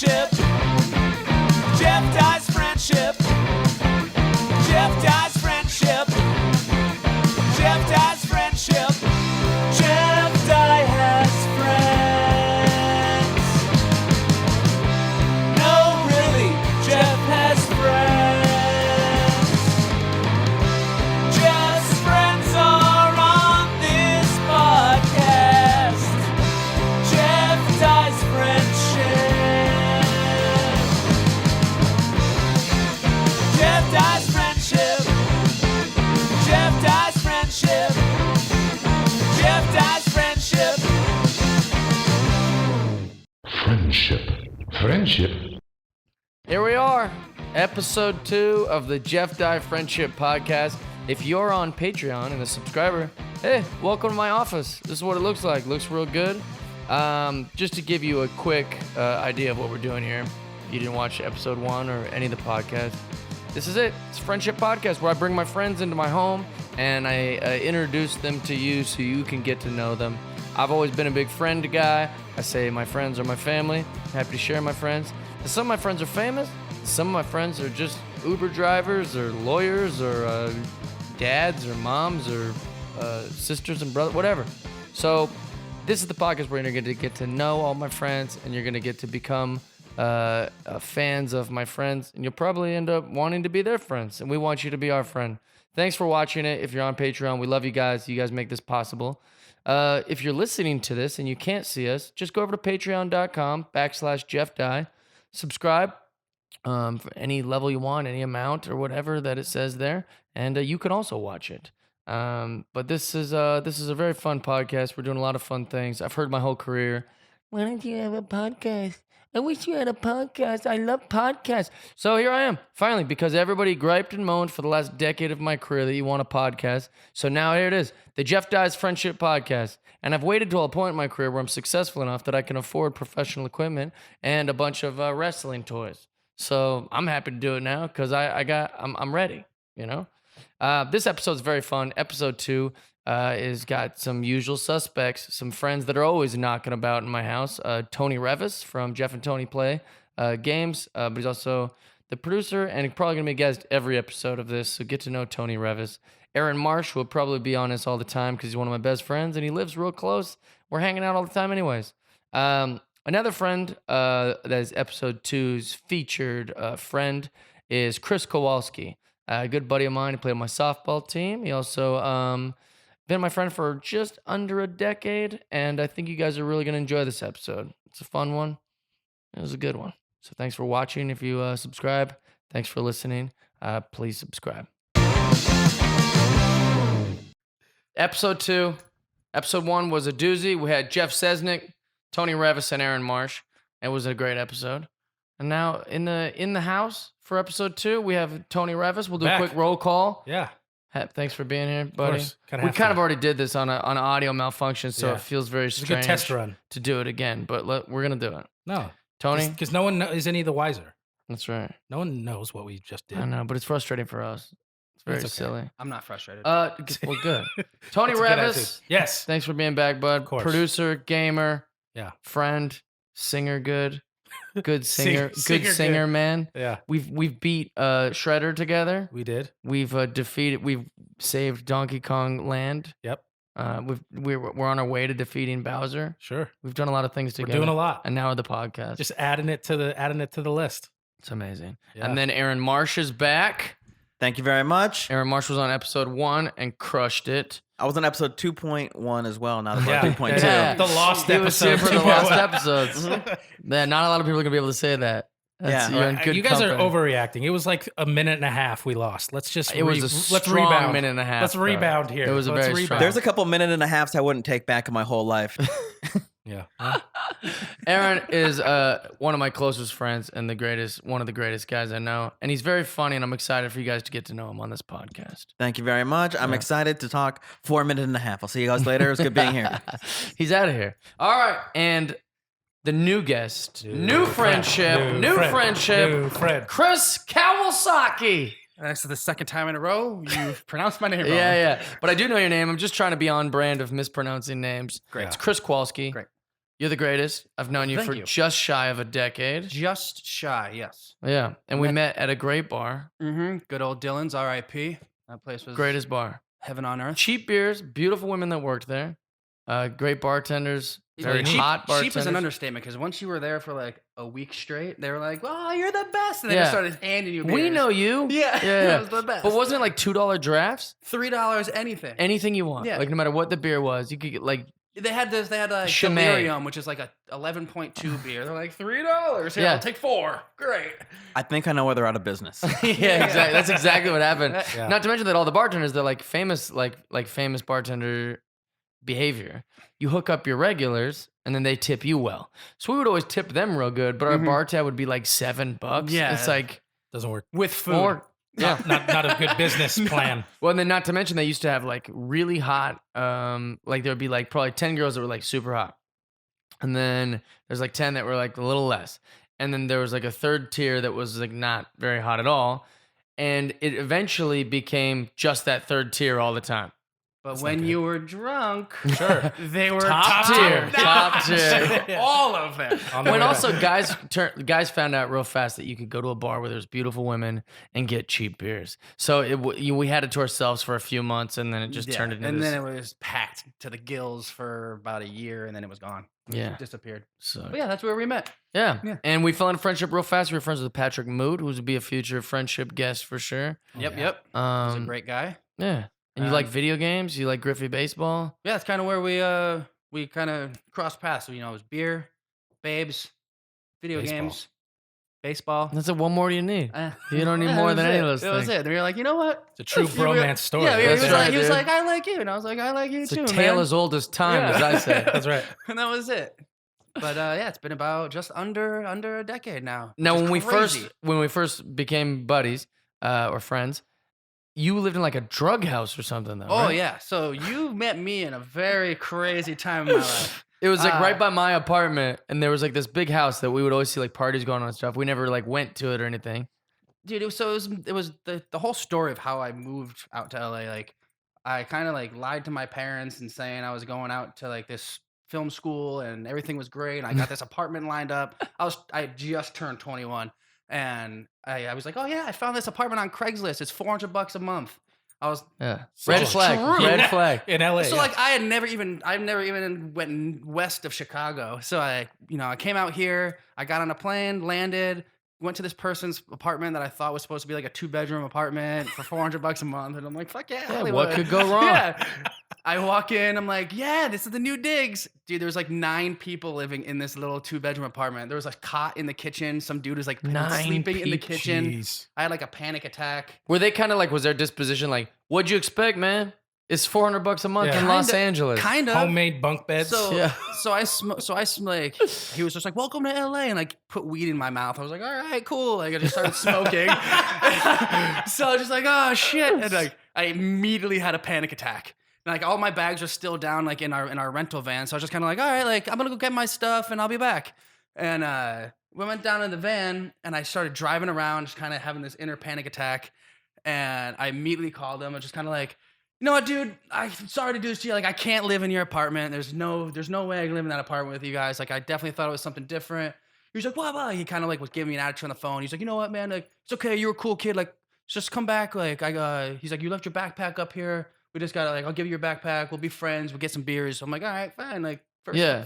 friendship. Jeff Dye's friendship. Jeff Dye's friendship. Jeff Dye's friendship. Jeff Dye has friends. No, really, Jeff has friends. Jeff's friends are on this podcast. Jeff Dye's friendship. Jeff Dye's friendship. Jeff Dye's friendship. Jeff Dye's friendship. Friendship. Here we are, episode 2 of the Jeff Dye Friendship Podcast. If you're on Patreon and a subscriber, hey, welcome to my office. This is what it looks like. Looks real good. Just to give you a quick idea of what we're doing here, if you didn't watch episode 1 or any of the podcasts, this is it. It's a friendship podcast where I bring my friends into my home and I introduce them to you so you can get to know them. I've always been a big friend guy. I say my friends are my family. I'm happy to share my friends. And some of my friends are famous. Some of my friends are just Uber drivers or lawyers or dads or moms or sisters and brothers, whatever. So this is the podcast where you're going to get to know all my friends and you're going to get to become fans of my friends, and you'll probably end up wanting to be their friends, and we want you to be our friend. Thanks for watching it. If you're on Patreon, we love you guys. You guys make this possible. If you're listening to this and you can't see us, just go over to patreon.com/Jeff Dye. Subscribe for any level you want, any amount or whatever that it says there, and you can also watch it. But this is a very fun podcast. We're doing a lot of fun things. I've heard my whole career, why don't you have a podcast? I wish you had a podcast. I love podcasts. So here I am, finally, because everybody griped and moaned for the last decade of my career that you want a podcast. So now here it is, the Jeff Dye's Friendship Podcast. And I've waited till a point in my career where I'm successful enough that I can afford professional equipment and a bunch of wrestling toys. So I'm happy to do it now because I'm ready, you know? This episode's very fun. Episode 2 is got some usual suspects, some friends that are always knocking about in my house. Tony Reavis from Jeff and Tony Play Games, but he's also the producer and he's probably going to be a guest every episode of this, so get to know Tony Reavis. Aaron Marsh will probably be on this all the time because he's one of my best friends and he lives real close. We're hanging out all the time anyways. Another friend that is episode 2's featured friend is KRIS Kowaleski. A good buddy of mine. He played on my softball team. He also been my friend for just under a decade, and I think you guys are really going to enjoy this episode. It's a fun one. It was a good one. So thanks for watching. If you subscribe, thanks for listening. Please subscribe. Episode 2. Episode 1 was a doozy. We had Jeff Sesnick, Tony Reavis, and Aaron Marsh. It was a great episode. And now in the house for episode 2, we have Tony Reavis. We'll do a quick roll call. Yeah. Thanks for being here, buddy. Of course. We kind of already did this on an audio malfunction, so it feels very strange a good test run to do it again. But we're gonna do it. No, Tony, because no one is any the wiser. That's right. No one knows what we just did. I know, but it's frustrating for us. It's very silly. I'm not frustrated. Well, good. Tony Reavis. Yes. Thanks for being back, bud. Of course. Producer, gamer, friend, singer, good singer, good singer, man. Yeah. We've beat Shredder together. We did. We've saved Donkey Kong Land. Yep. We're on our way to defeating Bowser. Sure. We've done a lot of things together. We're doing a lot. And now the podcast. Just adding it to the list. It's amazing. Yeah. And then Aaron Marsh is back. Thank you very much. Aaron Marsh was on episode 1 and crushed it. I was on episode 2.1 as well. Now that's 2.2. Yeah. The lost He was here episode. for the lost episodes. Man, not a lot of people are gonna be able to say that. You're in good You guys company. are overreacting. It was like a minute and a half we lost. Let's just It was a let's strong rebound. minute and a half. Let's bro. rebound here. It was a Let's very rebound. strong. There's a couple minute and a halves I wouldn't take back in my whole life. Yeah. Aaron is one of my closest friends and one of the greatest guys I know. And he's very funny, and I'm excited for you guys to get to know him on this podcast. Thank you very much. I'm excited to talk for a minute and a half. I'll see you guys later. It was good being here. He's out of here. All right. And the new guest, new friend. friend. KRIS Kowaleski. That's the second time in a row you've pronounced my name wrong. Yeah. But I do know your name. I'm just trying to be on brand of mispronouncing names. Great. It's KRIS Kowaleski. Great. You're the greatest. I've known you Thank for you. just shy of a decade. Just shy, yes. Yeah, and we met at a great bar. Mm-hmm. Good old Dylan's, R.I.P. That place was Greatest bar. heaven on earth. Cheap beers, beautiful women that worked there. Great bartenders, very hot bartenders. Cheap is an understatement because once you were there for like a week straight, they were like, "Oh, you're the best," and they just started handing you beers. We know you. Yeah, yeah. it was the best. But wasn't it like $2 drafts? $3 anything. Anything you want. Yeah. Like no matter what the beer was, you could get like They had like Chimay. Delirium, which is like a 11.2 beer. They're like $3. Yeah, Yeah. I'll take 4. Great. I think I know where they're out of business. yeah, exactly. That's exactly what happened. Yeah. Not to mention that all the bartenders, they're like famous, like famous bartender behavior. You hook up your regulars, and then they tip you well. So we would always tip them real good, but our bar tab would be like $7. Yeah. It's like Doesn't work. With food. or yeah. Not a good business plan. Well, and then not to mention they used to have like really hot, like there would be like probably 10 girls that were like super hot. And then there's like 10 that were like a little less. And then there was like a third tier that was like not very hot at all. And it eventually became just that third tier all the time. But That's when not good. you were drunk, Sure. they were Top tier. Top tier. All of them. On the When way also back. guys found out real fast that you could go to a bar where there's beautiful women and get cheap beers. So we had it to ourselves for a few months, and then it just turned into and this. then it was packed to the gills for about a year, and then it was gone. Yeah. It disappeared. So But yeah, that's where we met. yeah. Yeah. And we fell into friendship real fast. We were friends with Patrick Mood, who would be a future friendship guest for sure. Yep, yeah. yep. He's a Um, great guy. yeah. And you like video games? You like Griffey baseball? Yeah, it's kind of where we kind of crossed paths. So, it was beer, babes, video Baseball. games, baseball. That's it. What more do you need? Eh, You don't need yeah, more that than was any it. of those That was things. it. And you're like, you know what? It's a true You really- bromance story. Yeah, That's right, he was dude. like, I like you, and I was like, I like you It's too, a tale man. as old as time, Yeah. as I say. That's right. And that was it. But yeah, it's been about just under a decade now. Now, which when is we crazy. first became buddies or friends, you lived in like a drug house or something, though. Oh right? yeah, so you met me in a very crazy time in my life. It was like right Uh, by my apartment, and there was like this big house that we would always see like parties going on and stuff. We never like went to it or anything. Dude, it was the whole story of how I moved out to LA. Like, I kind of like lied to my parents and saying I was going out to like this film school and everything was great. And I got this apartment lined up. I had just turned 21, and I was like, oh yeah, I found this apartment on Craigslist. It's $400 a month. I was Yeah. So Red it's flag. true. Red flag. In LA. so yeah. like I've never even went west of Chicago. So I came out here. I got on a plane, landed, went to this person's apartment that I thought was supposed to be like a 2-bedroom apartment for $400 a month, and I'm like, fuck yeah, Yeah, Hollywood. what could go wrong? Yeah. I walk in, I'm like, yeah, this is the new digs. Dude, there's like 9 people living in this little 2-bedroom apartment. There was a cot in the kitchen. Some dude was like 9 sleeping in the people. kitchen. Jeez. I had like a panic attack. Were they kind of like, was their disposition like, what'd you expect, man? It's $400 a month Yeah. in Los Kinda- Angeles. Kind of. Homemade bunk beds. So, Yeah. so I like, he was just like, welcome to LA, and like put weed in my mouth. I was like, all right, cool. Like I just started smoking. So I was just like, oh shit. And like, I immediately had a panic attack. And like all my bags are still down like in our rental van. So I was just kind of like, all right, like I'm gonna go get my stuff and I'll be back. And we went down in the van and I started driving around, just kind of having this inner panic attack. And I immediately called him. I was just kind of like, you know what, dude? I'm sorry to do this to you. Like, I can't live in your apartment. There's no way I can live in that apartment with you guys. Like, I definitely thought it was something different. He was like, blah. He kind of like was giving me an attitude on the phone. He's like, you know what, man? Like, it's okay. You're a cool kid. Like, just come back. Like, he's like, you left your backpack up here. We just gotta like, I'll give you your backpack. We'll be friends. We'll get some beers. So I'm like, all right, fine. Like,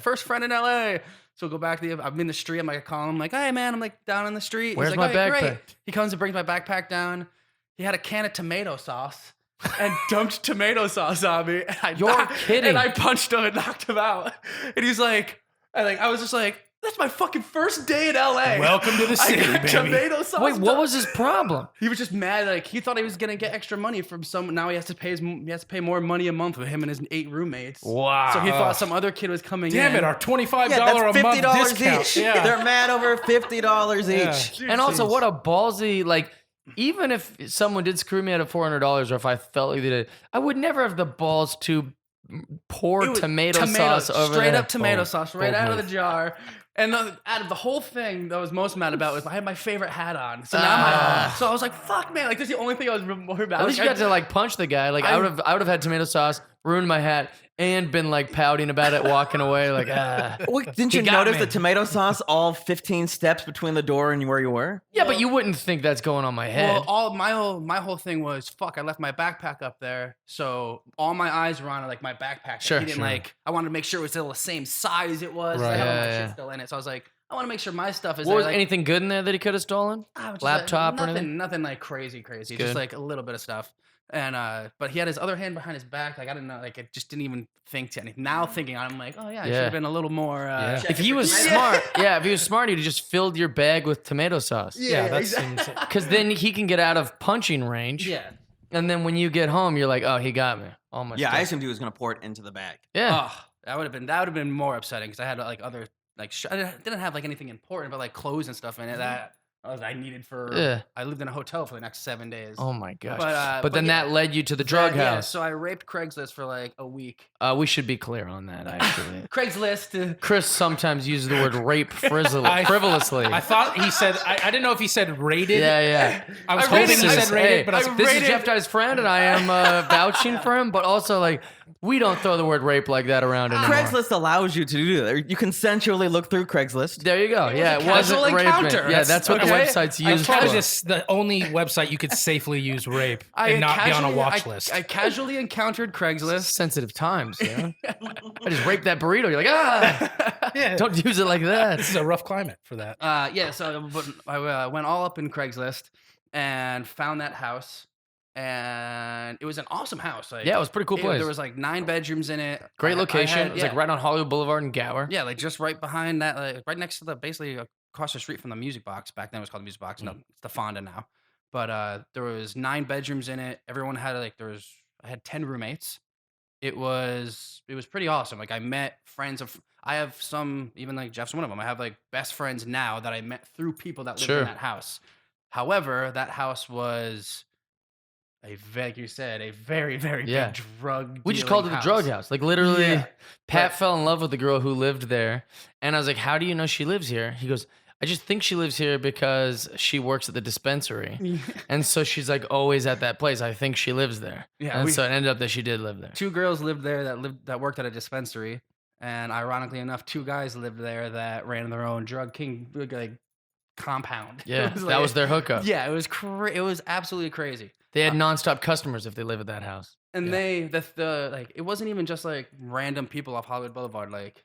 first friend in LA. So go back to I'm in the street. I'm like, I call him. I'm like, hey man, I'm like down in the street. Where's He's my like, all right, backpack? great. He comes and brings my backpack down. He had a can of tomato sauce and dumped tomato sauce on me. And You're kidding. And I punched him and knocked him out. And he's like, I was just like, that's my fucking first day in LA. Welcome to the city, I got baby. tomato sauce. Wait, what was his problem? He was just mad. Like he thought he was gonna get extra money from some. Now he has to pay more money a month with him and his 8 roommates. Wow. So he thought some other kid was coming in. Damn it, our $25 Yeah, that's a month $50 discount. each. Yeah. They're mad over $50 Yeah. each. And also, what a ballsy, like, even if someone did screw me out of $400 or if I felt like they did, I would never have the balls to pour It was tomato sauce over straight there. up tomato Bold- sauce right bold out of move. the jar. And out of the whole thing that I was most mad about was I had my favorite hat on. So now so I was like, fuck man, like this is the only thing I was more about. At least you got to like punch the guy. Like I would have had tomato sauce, ruined my hat, and been like pouting about it, walking away like, ah. Wait, didn't you got notice me. the tomato sauce all 15 steps between the door and where you were? Yeah, but you wouldn't think that's going on my head. Well, my whole thing was fuck. I left my backpack up there, so all my eyes were on like my backpack. Like, Sure, he didn't sure. like. I wanted to make sure it was still the same size it was. Right. I had all my Yeah, shit yeah. still in it, so I was like, I want to make sure my stuff is What there. was Like, anything good in there that he could have stolen? just, Laptop or nothing, anything? Nothing like crazy. good. Just like a little bit of stuff. And but he had his other hand behind his back. Like I didn't know. Like I just didn't even think to anything. Now thinking, I'm like, oh yeah, I should Yeah. have been a little more. If he was smart, if he was smart, he'd have just filled your bag with tomato sauce. Yeah, that seems. Because then he can get out of punching range. Yeah. And then when you get home, you're like, oh, he got me. All my Yeah, I stuff. assumed he was going to pour it into the bag. Yeah. Oh, that would have been more upsetting because I had like other like I didn't have like anything important, but like clothes and stuff in it that I needed for. Yeah. I lived in a hotel for the next 7 days. Oh my gosh. But, But then yeah. that led you to the drug Yeah, house. so I raped Craigslist for like a week. We should be clear on that, actually. Craigslist. Chris sometimes uses the word rape I- frivolously. I thought he said. I didn't know if he said rated. Yeah. I was I hoping rated- he I said said- rated, Hey, but I was like, this is rated- Jeff Dye's friend, and I am vouching for him. But also, like, we don't throw the word rape like that around anymore. Craigslist allows you to do that. You consensually look through Craigslist. There you go. Yeah, a it wasn't casual raping. encounter. Yeah, that's what the Okay. website's I used told for. you this the only website you could safely use rape and not be on a casually- watch list. I casually encountered Craigslist. Sensitive times, yeah. I just raped that burrito. You're like, ah, yeah, don't use it like that. this is a rough climate for that. Yeah, so but I went all up in Craigslist and found that house, and it was an awesome house. Like, Yeah, it was a pretty cool place. There was like 9 bedrooms in it. Great I location. had- It was like right on Hollywood Boulevard in Gower. Yeah, like just right behind that, like right next to basically across the street from the Music Box. Back then it was called the Music Box. No, it's the Fonda now. But there was 9 bedrooms in it. Everyone had I had 10 roommates. It was pretty awesome. Like I met friends of. I have some, even like Jeff's one of them. I have like best friends now that I met through people that lived Sure. in that house. However, that house was like you said, a very, very Yeah. big drug. We just dealing called it the drug house. Like literally, Yeah. Pat But- fell in love with the girl who lived there. And I was like, how do you know she lives here? He goes, I just think she lives here because she works at the dispensary. And so she's like always at that place. I think she lives there. Yeah, And we- so it ended up that she did live there. 2 girls lived there that worked at a dispensary, and ironically enough, 2 guys lived there that ran their own drug king like compound. Yeah, It was that was their hookup. Yeah, it was it was absolutely crazy. They had nonstop customers if they live at that house. And the like it wasn't even just like random people off Hollywood Boulevard. Like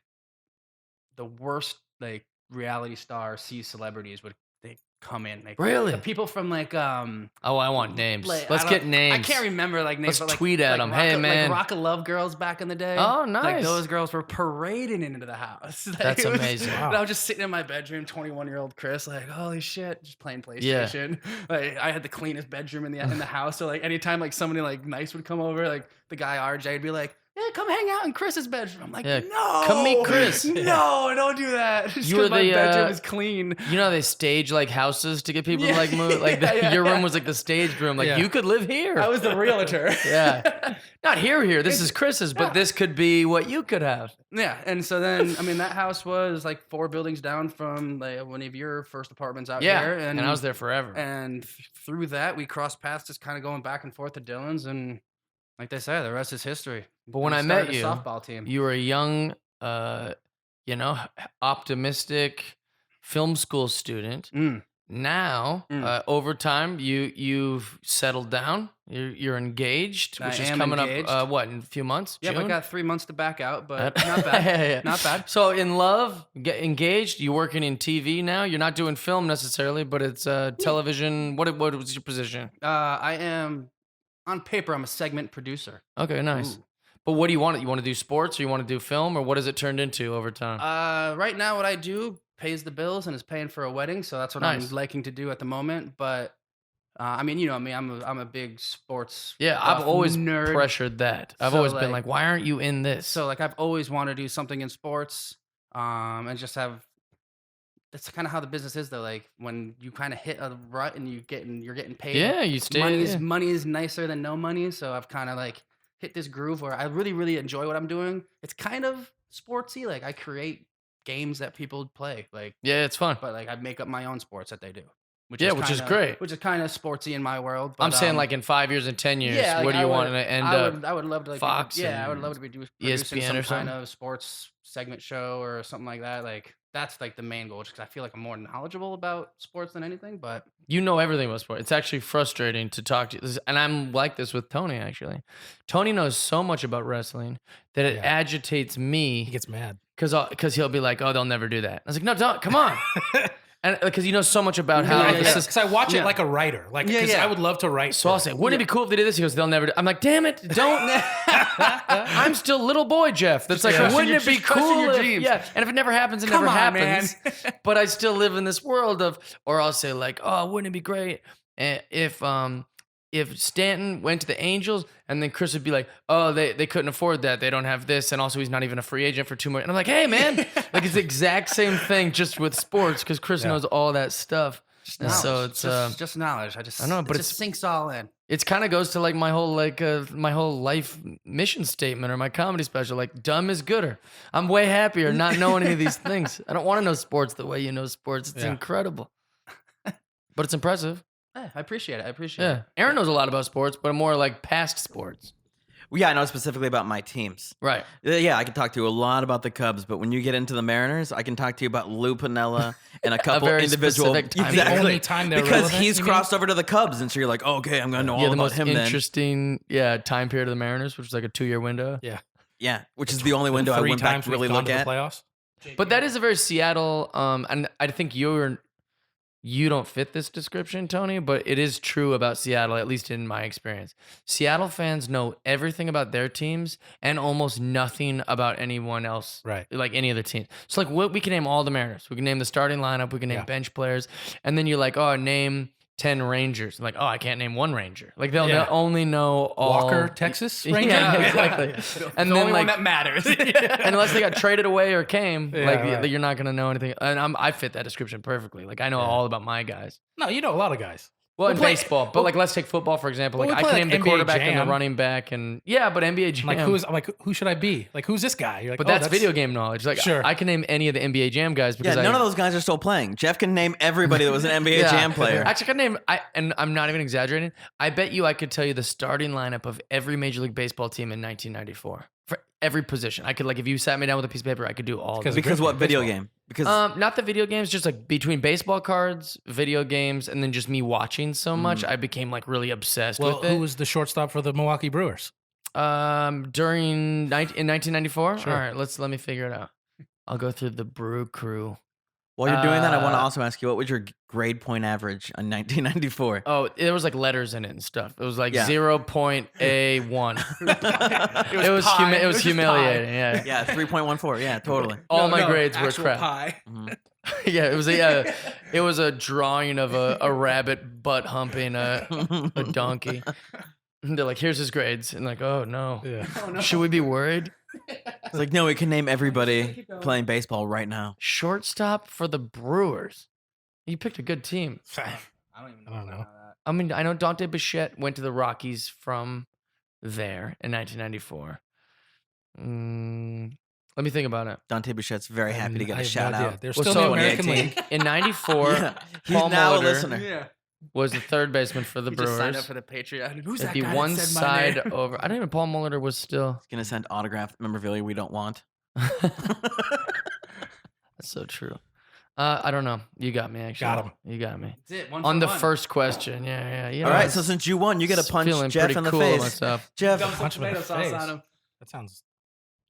the worst like reality star C celebrities would they come in. Like Really? the people from like Oh, I want names. like, Let's I get don't- names. I can't remember like names. Let's but, like, tweet at like 'em. Hey, man. like Rock of Love girls back in the day. Oh, Like nice. those girls were parading into the house. Like, That's it was- amazing. and I was just sitting in my bedroom, 21-year-old Chris, like holy shit, just playing PlayStation. Like I had the cleanest bedroom in the house. So like anytime like somebody like nice would come over, like the guy RJ would be like, yeah, come hang out in Chris's bedroom. I'm like, Yeah, no, come meet Chris. No, don't do that. Just You were 'cause my the, bedroom uh, is clean. You know how they stage like houses to get people to Yeah, like move? Like yeah, your room yeah. was like the stage room. Like Yeah. you could live here. I was the realtor. Yeah. Not here. This is Chris's, but this could be what you could have. Yeah, and so then I mean that house was like 4 buildings down from like one of your first apartments out Yeah. here, And I was there forever. And through that, we crossed paths, just kind of going back and forth to Dylan's, and like they say, the rest is history. But when We I started met a you, softball team. you were a young, optimistic film school student. Mm. Now, over time, you've settled down. You're engaged, I which is am coming engaged. up. What, in a few months? Yep, I June? got 3 months to back out, but Yeah. not bad. Yeah. Not bad. So in love, get engaged. You working in TV now. You're not doing film necessarily, but it's television. What was your position? I am on paper. I'm a segment producer. Okay, nice. Ooh. But what do you want? You want to do sports, or you want to do film, or what has it turned into over time? Right now, what I do pays the bills and is paying for a wedding, so that's what Nice. I'm liking to do at the moment. But I mean, you know me, I'm a big sports. Yeah, I've buff always nerd. pressured that. I've So, always been like- like, why aren't you in this? So like I've always wanted to do something in sports, and just have. That's kind of how the business is, though. Like when you kind of hit a rut and you're getting paid. yeah, you stay. Money is nicer than no money. So I've kind of like hit this groove where I really, really enjoy what I'm doing. It's kind of sportsy. Like I create games that people play. Like, Yeah, it's fun. but like I make up my own sports that they do. which Yeah, is which is kinda- great. which is kind of sportsy in my world. But, I'm saying like in 5 years and 10 years, yeah, like, what do I you would- want to end I up? would, I would love to like Fox yeah, I would and love to be producing ESPN some or kind something? of sports segment show or something like that. Like that's like the main goal, just because I feel like I'm more knowledgeable about sports than anything. But You know everything about sport. It's actually frustrating to talk to you. And I'm like this with Tony, actually. Tony knows so much about wrestling that it Yeah. agitates He me gets mad. because he'll be like, oh, they'll never do that. I was like, no, don't, come on. And because you know so much about how Yeah, this yeah. is. Because I watch Yeah. it like a writer. Like, Yeah, because yeah. I would love to write. So for I'll it. say, wouldn't it be cool if they did this? He goes, they'll never do. I'm like, damn it, don't. I'm still little boy Jeff. That's like, crushing wouldn't your- it be just crushing cool? your If, dreams. yeah, and if it never happens, it Come never on, man. happens. But I still live in this world of, or I'll say like, oh, wouldn't it be great if Stanton went to the Angels and then Chris would be like, oh, they couldn't afford that. They don't have this. And also he's not even a free agent for 2 more. And I'm like, hey, man, like it's the exact same thing just with sports because Chris knows all that stuff. And so knowledge. it's just knowledge. I know, but it just sinks all in. it's kind of goes to like my whole life mission statement or my comedy special. Like dumb is gooder. I'm way happier not knowing any of these things. I don't want to know sports the way you know sports. It's Yeah. incredible, but it's impressive. I appreciate it. I appreciate Yeah, it. Aaron knows a lot about sports, but more like past sports. Well, yeah, I know specifically about my teams. Right. Yeah, I can talk to you a lot about the Cubs, but when you get into the Mariners, I can talk to you about Lou Piniella and a couple very individual. specific time. The only time they're because relevant, he's you mean? crossed over to the Cubs, and so you're like, oh, okay, I'm gonna know all The about most him then. interesting time period of the Mariners, which was like a 2-year window. Yeah. Yeah, which is the only window I 3 went back times to really we've gone look to the at. playoffs. But that is a very Seattle, and I think you don't fit this description, Tony, but it is true about Seattle, at least in my experience. Seattle fans know everything about their teams and almost nothing about anyone else, Right. like any other team. So like we can name all the Mariners. We can name the starting lineup. We can name Yeah. bench players. And then you're like, oh, name 10 Rangers. I'm like, oh, I can't name one Ranger. Like they'll Yeah. only know all. Walker, Texas Ranger. Yeah, exactly. And the then only like one that matters. and unless they got traded away or came, Yeah, like right. you're not gonna know anything. And I fit that description perfectly. Like I know all about my guys. No, you know a lot of guys. Well, in play- baseball, but like let's take football for example. Well, Like we I play, can like, name the NBA quarterback and Jam. the running back, and yeah, but NBA Jam. Who should I be? Like, who's this guy? You're like, But oh, that's video game knowledge. Like Sure. I can name any of the NBA Jam guys because Yeah, none of those guys are still playing. Jeff can name everybody that was an NBA Yeah. Jam player. Actually, I can name. And I'm not even exaggerating. I bet you I could tell you the starting lineup of every Major League Baseball team in 1994 for every position. I could like if you sat me down with a piece of paper, I could do all. Because of Because what video game? Because Not the video games, just like between baseball cards, video games, and then just me watching so much, I became like really obsessed Well, with it. who was the shortstop for the Milwaukee Brewers? In 1994? Sure. All right, let me figure it out. I'll go through the Brew Crew. while you're doing that, I want to uh, also ask you, what was your grade point average in 1994? Oh, there was like letters in it and stuff. It was like Yeah. 0.A1. It was pi. it was just humiliating. Yeah. Yeah, 3.14. Yeah, totally. All my grades were actual crap. Pie. Yeah, it was a drawing of a rabbit butt humping a donkey. And they're like, here's his grades. And like, oh no. Yeah. Should we be worried? It's like, no, we can name everybody playing baseball right now. Shortstop for the Brewers. You picked a good team. I don't even know. I don't know. that. I mean, I know Dante Bichette went to the Rockies from there in 1994. Let me think about it. Dante Bichette's very happy to get I a have shout no idea. out. They're Well, still so- in the American 2018. League. In 94, Yeah, he's Paul now a Molitor listener. Yeah. was the third baseman for the He just signed Brewers. up for the Patreon. Who's It'd that be guy one that said my side name? over. I don't even. Paul Molitor was still. Gonna send autographed memorabilia we don't want. That's so true. I don't know. You got me. Actually, Got him. You got me That's it. One on for the one. first question. Yeah. You All know, right, so since you won, you get to just punch feeling Jeff pretty in the cool face. myself. Jeff, Dump some Punch him in tomato the sauce face. on him. That sounds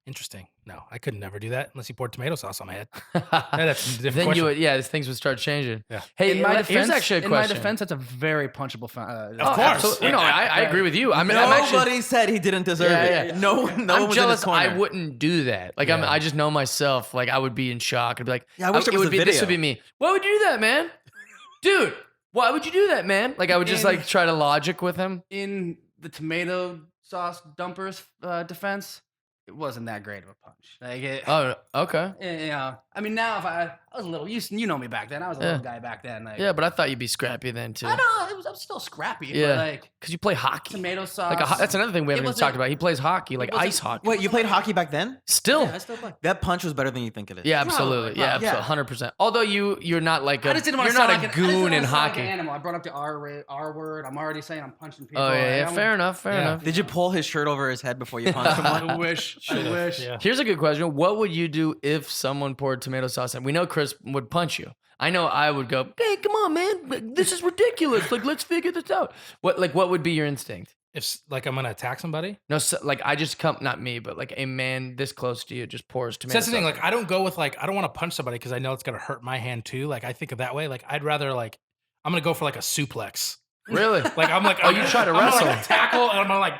interesting. No, I could never do that unless you poured tomato sauce on my head. That's a different Then question. things would start changing. Yeah. Hey, In my defense, here's actually a in my question. defense, that's a very punchable. Oh, course. absolutely. No, I agree with you. I'm nobody actually. said he didn't deserve Yeah, it. yeah. No I'm one was in his jealous. corner. I wouldn't do that. Like Yeah. I just know myself. Like I would be in shock. I'd be like, Yeah, I wish there was would a be. This video. would be me. Why would you do that, man? Dude, why would you do that, man? Like I would just like try to logic with him. In the tomato sauce dumpers defense, it wasn't that great of a punch. Like it, Oh, okay. you know, I mean, now if I was a little. You know me back then. I was a little guy back then. Like, Yeah, but I thought you'd be scrappy then too. I know. I was still scrappy. Yeah, But like because you play hockey. tomato sauce. Like that's another thing we haven't even wasn't- talked about. He plays hockey, like wasn't- ice hockey. Wait, you played hockey back then? Still. Yeah, I still play. That punch was better than you think it is. Yeah, absolutely. Probably, Yeah, probably. absolutely. 100%. Although you're not like I just didn't want you're to not sound a like I just didn't goon wanna in sound like hockey. an animal. I brought up the R word. I'm already saying I'm punching people. Oh yeah, I'm- fair enough. Fair Yeah. enough. Did you pull his shirt over his head before you punched him? I wish. I wish. Yeah. Here's a good question. What would you do if someone poured tomato sauce in? We know Chris would punch you. I know I would go, hey, come on, man. This is ridiculous. Like, let's figure this out. What would be your instinct? If like I'm gonna attack somebody. No, so, like I just come, not me, but like a man this close to you just pours So tomato that's the thing. sauce. Like I don't go with like I don't want to punch somebody because I know it's gonna hurt my hand too. Like I think of that way. Like I'd rather like I'm gonna go for like a suplex. Really? Like I'm like Oh, you try to I'm gonna, wrestle. like, tackle and I'm gonna like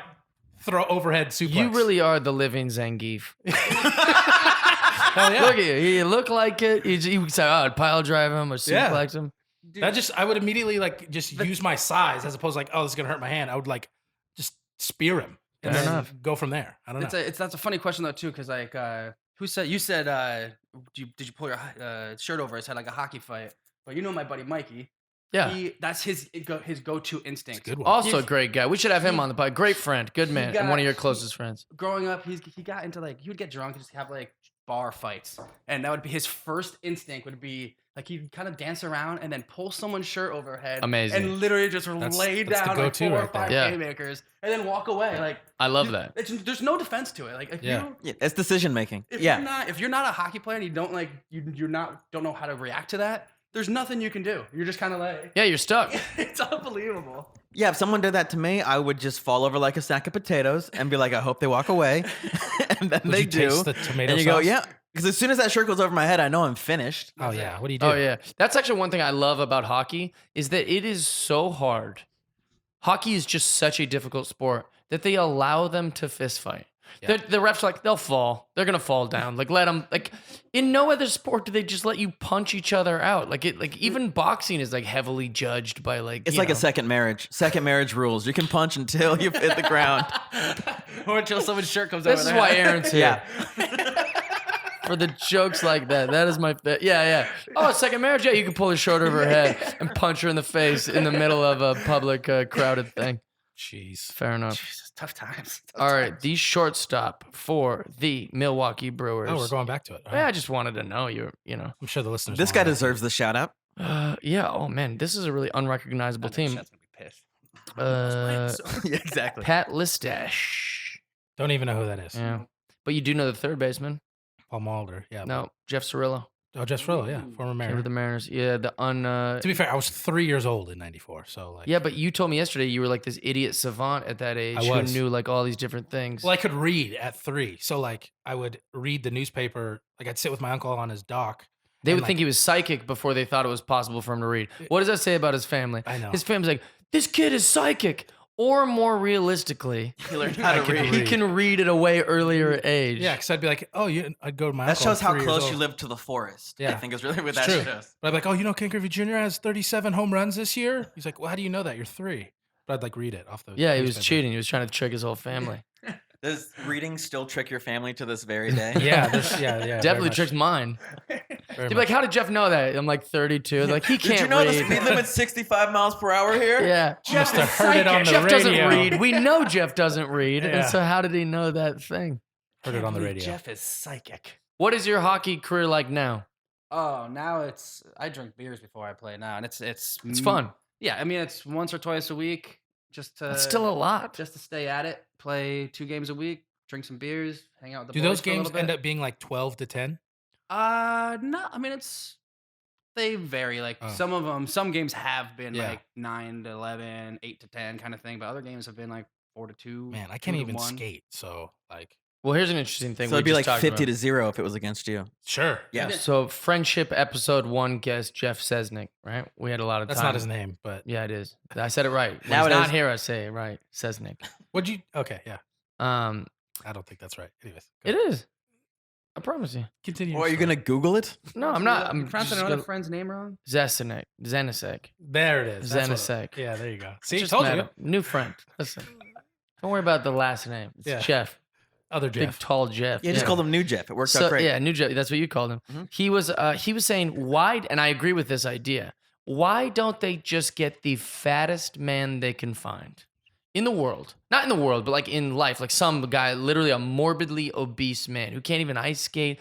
throw overhead suplex. You really are the living Zangief. Hell yeah. Look at you. You look like it. You say, oh, I'd pile drive him or Yeah. suplex him. Dude, That just I would immediately like just use my size as opposed to like, oh, this is gonna hurt my hand. I would like just spear him and Fair then enough. go from there. I don't know. that's a funny question though too, because like who said you said did you pull your shirt over his head like a hockey fight? But you know my buddy Mikey. Yeah. That's his go-to instinct. Good one. Also a He's- great guy. We should have him he- on the pod. Great friend. Good man. And one of your closest friends. Growing up, he got into like he would get drunk and just have like bar fights, and that would be his first instinct would be like he'd kind of dance around and then pull someone's shirt overhead, Amazing. and literally just lay that's the down like go-to 4 or right there. 5 Yeah. haymakers, and then walk away. Like I love that. there's no defense to it. Like if Yeah. you Yeah, it's decision making. if Yeah. you're not a hockey player and you don't like don't know how to react to that, there's nothing you can do. You're just kind of like Yeah, you're stuck. it's unbelievable. Yeah, if someone did that to me, I would just fall over like a sack of potatoes and be like, I hope they walk away. And then Would they you do. taste the tomato and you go, sauce? yeah. Because as soon as that shirt goes over my head, I know I'm finished. Oh yeah. What do you do? Oh yeah, that's actually one thing I love about hockey is that it is so hard. Hockey is just such a difficult sport that they allow them to fist fight. Yeah. The refs are like, they'll fall. They're gonna fall down. Like let them. Like in no other sport do they just let you punch each other out. Like even boxing is like heavily judged by like. It's you like know. a second marriage. Second marriage rules. You can punch until you hit the ground. Or until someone's shirt comes This over is their why head. Aaron's here. Yeah. For the jokes like that. That is my yeah. Oh, second marriage. Yeah, you can pull her shirt over her head and punch her in the face in the middle of a public crowded thing. Jeez. Fair enough. Jesus, tough times. All right, the shortstop for the Milwaukee Brewers. Oh, we're going back to it. All Yeah, I right. just wanted to know I'm sure the listeners. This want guy that. deserves the shout out. Yeah. Oh man, this is a really unrecognizable team. Chet's gonna be pissed. Yeah, exactly. Pat Listash. Don't even know who that is. Yeah, but you do know the third baseman. Paul Mulder. Yeah. No, Jeff Cirillo. Oh, Jeff Frillo. Yeah. Former Came mayor. to the Mariners. Yeah, To be fair, I was 3 years old in '94. So like. yeah, but you told me yesterday you were like this idiot savant at that age who was. knew like all these different things. Well, I could read at 3. So like I would read the newspaper. Like I'd sit with my uncle on his dock. They and, would think he was psychic before they thought it was possible for him to read. What does that say about his family? I know. His family's like, this kid is psychic. Or more realistically, He learned how to I can read. he can read at a way earlier age. Yeah, because I'd be like, oh, I'd go to my That uncle. shows I'm how 3 years close old. you live to the forest. I Yeah. think is really what It's that true. shows. But I'd be like, oh, you know, Ken Griffey Jr. has 37 home runs this year. He's like, well, how do you know that? You're 3. But I'd like read it off the. Yeah, he was newspaper. cheating. He was trying to trick his whole family. Does reading still trick your family to this very day? Yeah, yeah. very Definitely much, tricked mine. very They'd be much. like, how did Jeff know that? I'm like 32. They're like, he can't Did you know the read. speed limit's 65 miles per hour here? Yeah. Must have heard it on the Jeff radio. doesn't read. We know Jeff doesn't read. And Yeah. so how did he know that thing? Heard it on the Believe radio. Jeff is psychic. What is your hockey career like now? Oh, now I drink beers before I play now, and it's Fun. Yeah, I mean it's once or twice a week, just to That's still a lot. just to stay at it. Play 2 games a week, drink some beers, hang out with the Do boys those for a little games bit. end up being like 12 to 10? No, I mean they vary. Like Oh. some games have been Yeah. like 9 to 11, 8 to 10 kind of thing, but other games have been like 4 to 2. Man, I 2 can't to even 1. skate. So like, Well, here's an interesting thing. So we it'd be just like talked 50 about. to 0 if it was against you. sure. Yeah. So friendship episode 1 guest Jeff Sesnick, right? We had a lot of That's time. not his name, but Yeah, it is. I said it right. When Now he's it not is. here, I say it right. Sesnick. what'd you? Okay, yeah. I don't think that's right. Anyways, go It ahead. is. I promise you. Continue. Or are you going to Google it? No, I'm not. I'm pronouncing just another gonna, friend's name wrong. Zesenek. Zenisek. There it is. That's what Zenisek. Yeah, there you go. See, Just told met you. him. New friend. Listen. Don't worry about the last name. It's Yeah. Jeff. Other big Jeff. tall Jeff. Yeah, just called him New Jeff. It worked out great. Yeah, New Jeff. That's what you called him. He was saying why, and I agree with this idea. Why don't they just get the fattest man they can find in the world? Not in the world, but like in life, like some guy, literally a morbidly obese man who can't even ice skate.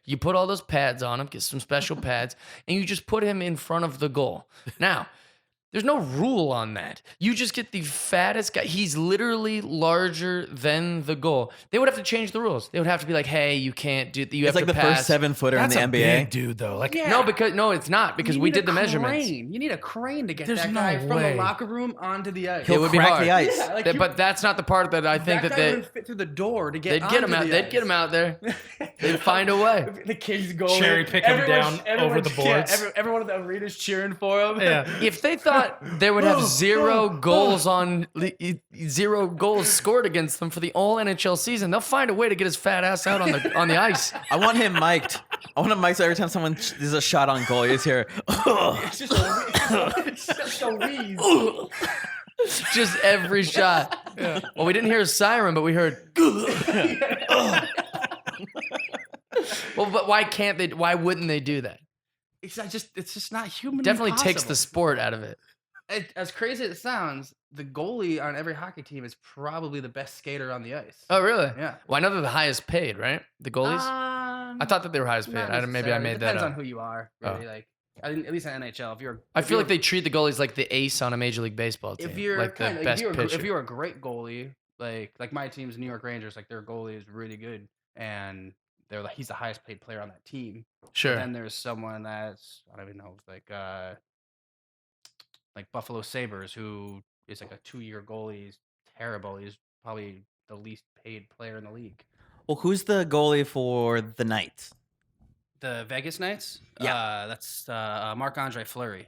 You put all those pads on him, get some special pads, and you just put him in front of the goal. Now, there's no rule on that. You just get the fattest guy. He's literally larger than the goal. They would have to change the rules. They would have to be like, hey, you can't do. You It's have like to the pass. first 7-footer in That's the a NBA. big dude, though. Like, Yeah. No, it's not because You we need did a the measurements. crane. You need a crane to get There's that no guy from the way. locker room onto the ice. It would be crack hard. the ice. Yeah, like But that's not the part that I think that that guy they wouldn't fit through the door to get. they'd get him onto out. the They'd ice. get him out there. They'd find a way. The kids go Cherry pick him down over the boards. everyone at the arena's cheering for him. yeah. If they thought they would have zero goals scored against them for the all NHL season, they'll find a way to get his fat ass out on the ice. I want him mic'd. I want him mic'd so every time someone there's a shot on goal, you just hear, It's just a wheeze. Just every shot. Well, we didn't hear a siren, but we heard. Well, but why can't they? Why wouldn't they do that? It's just not human. Definitely takes the sport out of it. As crazy as it sounds, the goalie on every hockey team is probably the best skater on the ice. Oh, really? Yeah. Well, I know they're the highest paid, right? The goalies. I thought that they were highest paid. Not Maybe I necessarily. made that Depends up. on who you are, really. Like, at least in NHL, if you're, I feel like they treat the goalies like the ace on a Major League Baseball team. if you're like the kind of, best pitcher. if you're a great goalie, like my team's New York Rangers, like their goalie is really good, and he's the highest paid player on that team. Sure. But then there's someone that's I don't even know, like Buffalo Sabres, who is like a 2-year goalie. He's terrible. He's probably the least paid player in the league. well, who's the goalie for the Knights? The Vegas Knights. Yeah. That's Marc-Andre Fleury.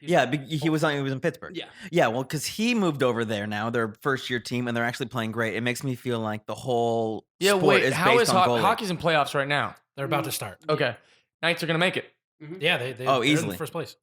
Yeah, he was in Pittsburgh. Yeah. Yeah, well, because he moved over there now. They're a first-year team, and they're actually playing great. It makes me feel like the whole sport is how based is on goalie. hockey's in playoffs right now? They're about to start. Okay. Knights are going to make it. Yeah, they Oh, they're in easily. first place.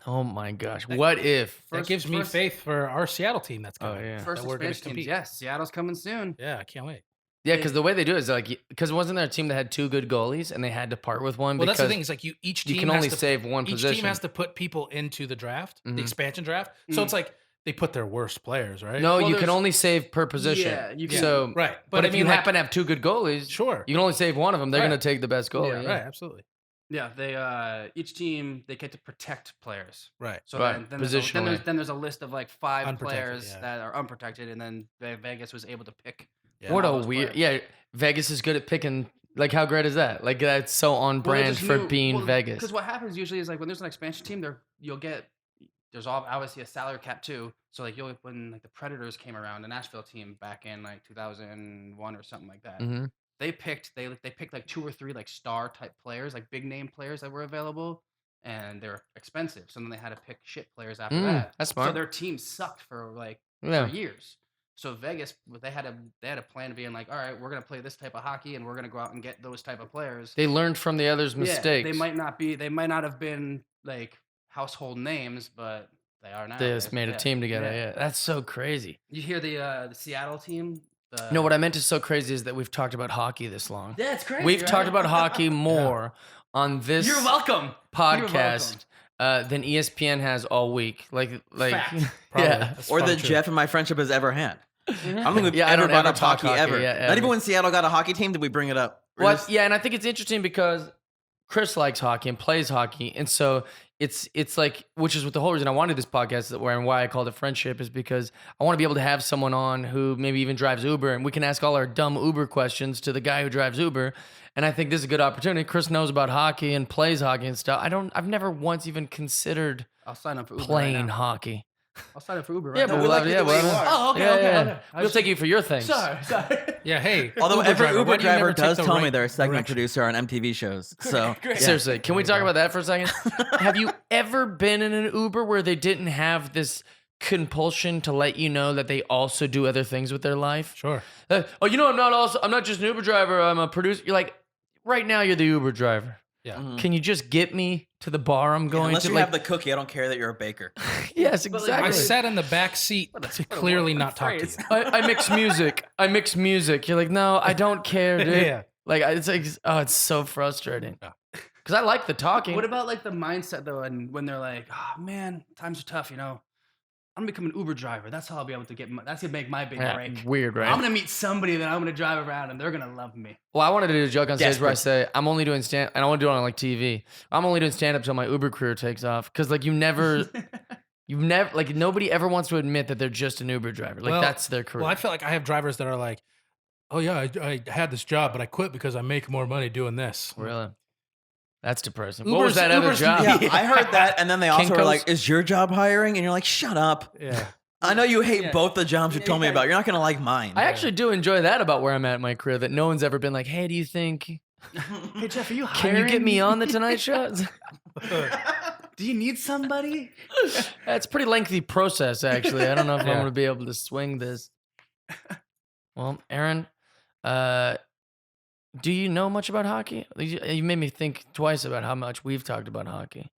Oh, my gosh. What if? That gives me faith for our Seattle team that's coming. yeah. First that we're gonna expansion teams. compete. Yes, Seattle's coming soon. Yeah, I can't wait. Yeah, because the way they do it is like, because wasn't there a team that had 2 good goalies and they had to part with one? Well, because that's the thing. Is like each team you can has only to, save one each position. team has to put people into the draft, Mhm. the expansion draft. So it's like they put their worst players, right? No, Well, you can there's- once save per position. Yeah, you can. So, Right. But I if mean, you like- happen to have 2 good goalies, Sure. you can only save one of them. They're Right. going to take the best goalie. Yeah, Right, absolutely. Yeah, they each team they get to protect players. Right. So Right, then positionally. there's a list of like 5 Unprotected, players yeah. that are unprotected, and then Vegas was able to pick. Yeah. What all a those weird. players. Yeah, Vegas is good at picking. Like, how great is that? Like, that's so on brand for being Vegas. Because what happens usually is like when there's an expansion team, there's obviously a salary cap too. So like when like the Predators came around, the Nashville team back in like 2001 or something like that. Mhm. They picked like 2 or 3 like star type players, like big name players that were available, and they're expensive. So then they had to pick shit players after that. That's So smart. their team sucked for Yeah. years. So Vegas, they had a plan of being like, all right, we're gonna play this type of hockey, and we're gonna go out and get those type of players. They learned from the others' Yeah, mistakes. they might not have been like household names, but they are now. They just made a team together. Yeah. That's so crazy. You hear the Seattle team? No, what I meant is so crazy is that we've talked about hockey this long. Yeah, it's crazy. We've right? talked about hockey more on this You're welcome. podcast than ESPN has all week. Like, Fact. Probably. yeah. That's Or probably that true. Jeff and my friendship has ever had. I don't think we've Yeah, I ever don't brought ever up talk hockey hockey, ever. yeah, Not ever. even when Seattle got a hockey team did we bring it up. We're Well, just- yeah, and I think it's interesting because Chris likes hockey and plays hockey, and so it's like, which is what the whole reason I wanted this podcast, and why I called it Friendship, is because I want to be able to have someone on who maybe even drives Uber, and we can ask all our dumb Uber questions to the guy who drives Uber. And I think this is a good opportunity. Chris knows about hockey and plays hockey and stuff. I've never once even considered I'll sign up for Uber playing right now. hockey. I'll sign up for Uber right Yeah, now. but we we'll like have, you yeah, the way we'll you have- are. Oh, okay, yeah, okay, yeah. okay. I We'll just- take you for your things. Sorry. Yeah, hey. Although every driver, Uber why do you never driver take does the tell me right they're a segment direction? producer on MTV shows. So Great. yeah. Seriously, can we There talk you about that for a second? Have you ever been in an Uber where they didn't have this compulsion to let you know that they also do other things with their life? Sure. Oh, you know, I'm not just an Uber driver. I'm a producer. You're like, right now you're the Uber driver. Yeah. Mhm. Can you just get me to the bar I'm Yeah, going unless to? you Like, have the cookie, I don't care that you're a baker. Yes, But, like, exactly. I sat in the back seat to clearly not talk to you. I mix music. I mix music. You're like, no, I don't care, dude. Yeah. Like, it's like, oh, it's so frustrating. Yeah. Because I like the talking. What about like the mindset though, and when they're like, "Oh man, times are tough," I'm gonna become an Uber driver. That's how I'll be able to that's gonna make my big Yeah, break. weird, right? I'm gonna meet somebody that I'm gonna drive around, and they're gonna love me. Well, I wanted to do a joke on stage where I Desperate. say, I'm only doing stand, and I want to do it on like TV. I'm only doing stand up till my Uber career takes off. Because like you've never, like nobody ever wants to admit that they're just an Uber driver. Like Well- that's their career. Well, I feel like I have drivers that are like, oh yeah, I had this job, but I quit because I make more money doing this. Really? That's depressing. What was that other Uber's- job? Yeah, I heard that, and then they also were Kinko's? like, "Is your job hiring?" And you're like, "Shut up! Yeah. I know you hate both the jobs you told me about. You're not gonna like mine." I actually do enjoy that about where I'm at in my career, that no one's ever been like, hey, do you think, Hey Jeff, are you can you get me on the Tonight Show? Do you need somebody? That's a pretty lengthy process, actually. I don't know if I'm Yeah. going to be able to swing this. Well, Aaron, do you know much about hockey? You made me think twice about how much we've talked about hockey.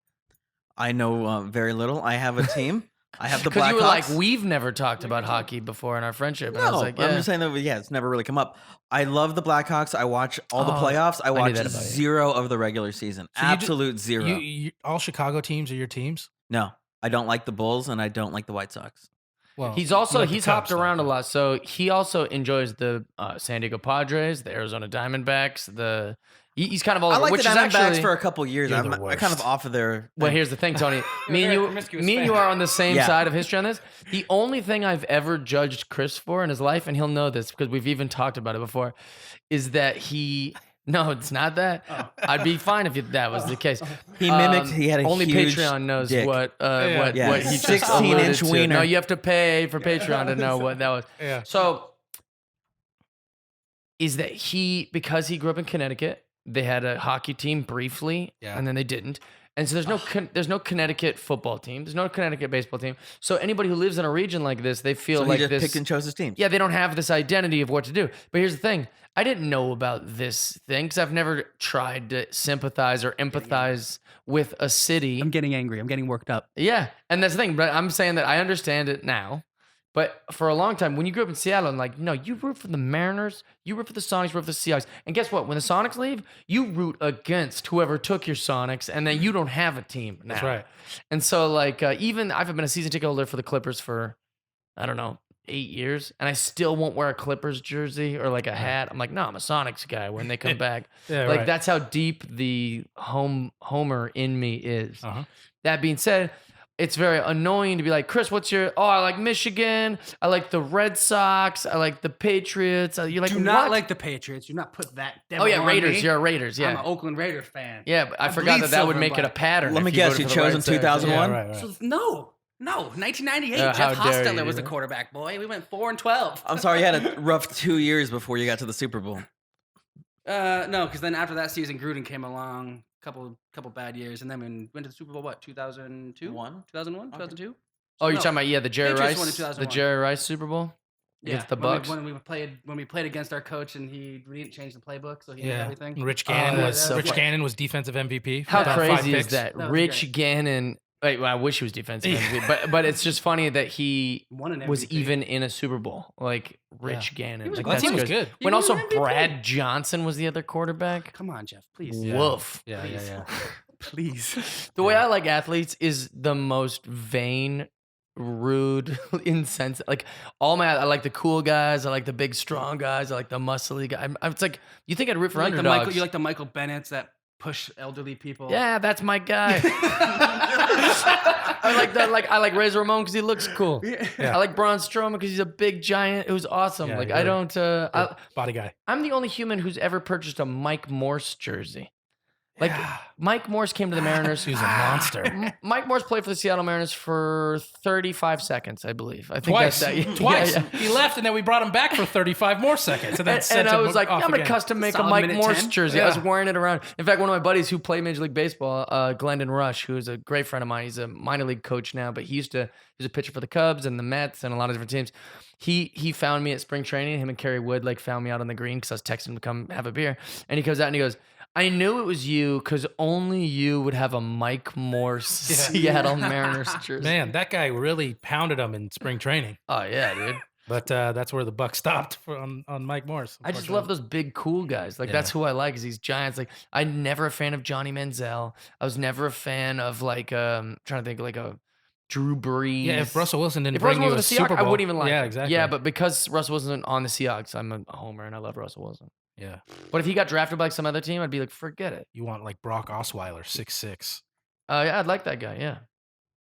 I know very little. I have a team. I have the Because you were like, Blackhawks. we've never talked about hockey before in our friendship. And I No, was like, I'm yeah. just saying that. Yeah, it's never really come up. I love the Blackhawks. I watch all the Oh, playoffs. I knew watch that about you. 0 of the regular season. So you do- Absolute 0. All Chicago teams are your teams? No, I don't like the Bulls, and I don't like the White Sox. Well, He's you also like the he's Cubs, hopped though. around a lot, so he also enjoys the San Diego Padres, the Arizona Diamondbacks. He's kind of all I over, like which the is Diamondbacks actually. for a couple years. You're I'm the kind of worst. off of their. Well, thing. here's the thing, Tony. Me and very you, promiscuous me and you fan. are on the same Yeah. side of history on this. The only thing I've ever judged Chris for in his life, and he'll know this because we've even talked about it before, is that he. No, it's not that. I'd be fine if that was the case. He mimicked. He had a only huge Patreon knows dick. what Yeah. what he just 16-inch alluded to. wiener. No, you have to pay for Patreon to know what that was. Yeah. So, is that because he grew up in Connecticut, they had a hockey team briefly, Yeah. and then they didn't. And so there's no Connecticut football team. There's no Connecticut baseball team. So anybody who lives in a region like this, they feel So like he just this. picked and chose his teams. Yeah, they don't have this identity of what to do. But here's the thing. I didn't know about this thing because I've never tried to sympathize or empathize with a city. I'm getting angry. I'm getting worked up. Yeah, and that's the thing. But I'm saying that I understand it now. But for a long time, when you grew up in Seattle, and like, no, you root for the Mariners, you root for the Sonics, you root for the Seahawks. And guess what? When the Sonics leave, you root against whoever took your Sonics, and then you don't have a team now. That's right. And so, like, even I've been a season ticket holder for the Clippers for, I don't know, 8 years, and I still won't wear a Clippers jersey or like a hat. I'm like, no, I'm a Sonics guy when they come back. Yeah, Like, right. that's how deep the homer in me is. Uh-huh. That being said, it's very annoying to be like, Chris, what's your? Oh, I like Michigan. I like the Red Sox. I like the Patriots. You're like, Do not what? like the Patriots. Do not put that. Oh devil yeah, on Raiders. me. You're a Raiders. I'm Yeah, an Oakland Raider fan. yeah. But I I forgot bleed that would silver make and it a black. pattern. Let if me you guess, voted he for the chose Red in Sox. 2001? Yeah, right. So no, 1998. How Jeff dare Hostetler you. was the quarterback. Boy, we went 4-12. I'm sorry, you had a rough 2 years before you got to the Super Bowl. No, because then after that season, Gruden came along. Couple bad years, and then we went to the Super Bowl. What 2002? One? 2001, 2002. Oh, you're No. talking about the Jerry Patriots won in Rice, the 2001. Jerry Rice Super Bowl against the Bucks. when we played against our coach, and we didn't change the playbook, so he did Yeah. everything. And Rich Oh, Gannon that was was so Rich fun. Gannon was defensive MVP. How about 5 crazy is picks. that? That was Rich great. Gannon. Wait, well, I wish he was defensive MVP, but it's just funny that he Won an was MVP. even in a Super Bowl. Like Rich Gannon. was Like, a That that's team was crazy. good. He When won also an MVP. Brad Johnson was the other quarterback. Come on, Jeff, please. Yeah. Woof. Yeah, yeah, yeah. Please. The way I like athletes is the most vain, rude, insensitive. Like I like the cool guys. I like the big, strong guys. I like the muscly guy. It's like you think I'd root for You like, the underdogs. Michael, you like the Michael Bennettts that push elderly people. Yeah, that's my guy. I like Razor Ramon because he looks cool. Yeah. I like Braun Strowman because he's a big giant who's awesome. Yeah, like you're I right. don't. Body guy. I'm the only human who's ever purchased a Mike Morse jersey. Like Yeah. Mike Morse came to the Mariners. He was a monster. Mike Morse played for the Seattle Mariners for 35 seconds, I believe. I think Twice. that's that. Twice. Yeah, yeah. He left, and then we brought him back for 35 more seconds. And then And sent I him was like, off I'm gonna again. custom make a Solid Mike minute Morse 10. jersey. I was Yeah. wearing it around. In fact, one of my buddies who played Major League Baseball, Glendon Rush, who is a great friend of mine. He's a minor league coach now, but he was a pitcher for the Cubs and the Mets and a lot of different teams. He found me at spring training. Him and Kerry Wood found me out on the green because I was texting him to come have a beer. And he comes out and he goes, I knew it was you because only you would have a Mike Morse Seattle Mariners jersey. Man, that guy really pounded him in spring training. Oh yeah, dude. But that's where the buck stopped on Mike Morse. I just love those big, cool guys. Like, that's who I like, is these giants. Like, I'm never a fan of Johnny Manziel. I was never a fan of, like, trying to think, like, a Drew Brees. Yeah, if Russell Wilson didn't bring you a Super Bowl, I wouldn't even like him. exactly. Yeah, but because Russell wasn't on the Seahawks, I'm a homer, and I love Russell Wilson. Yeah. But if he got drafted by like some other team, I'd be like, forget it. You want, like, Brock Osweiler, 6'6". Yeah, I'd like that guy, yeah.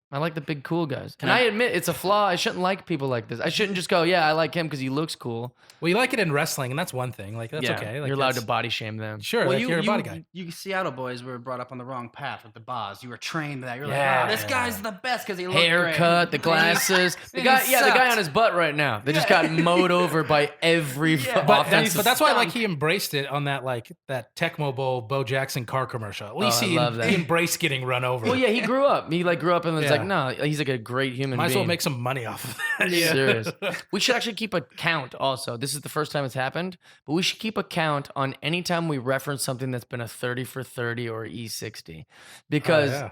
I like the big, cool guys. And I admit it's a flaw. I shouldn't like people like this. I shouldn't just go, yeah, I like him because he looks cool. Well, you like it in wrestling, and that's one thing. Like, that's okay. Like, you're allowed to body shame them. Sure, Well, like, you're a body guy. You Seattle boys were brought up on the wrong path with the Boz. You were trained that. You're Yeah. like, oh, this guy's the best because he looks Haircut, the glasses. the guy, He the guy sucked. on his butt right now. They just got mowed over by every But offensive. that's why, like, he embraced it on that, like, that Tecmo Bowl Bo Jackson car commercial. At least I he love that. embraced getting run over. Well, yeah, he grew up. He like grew up and was Yeah. like, no, he's like a great human Might as being. well make some money off of that. Serious. We should actually keep a count also. This is the first time it's happened, but we should keep a count on any time we reference something that's been a 30 for 30 or E60 because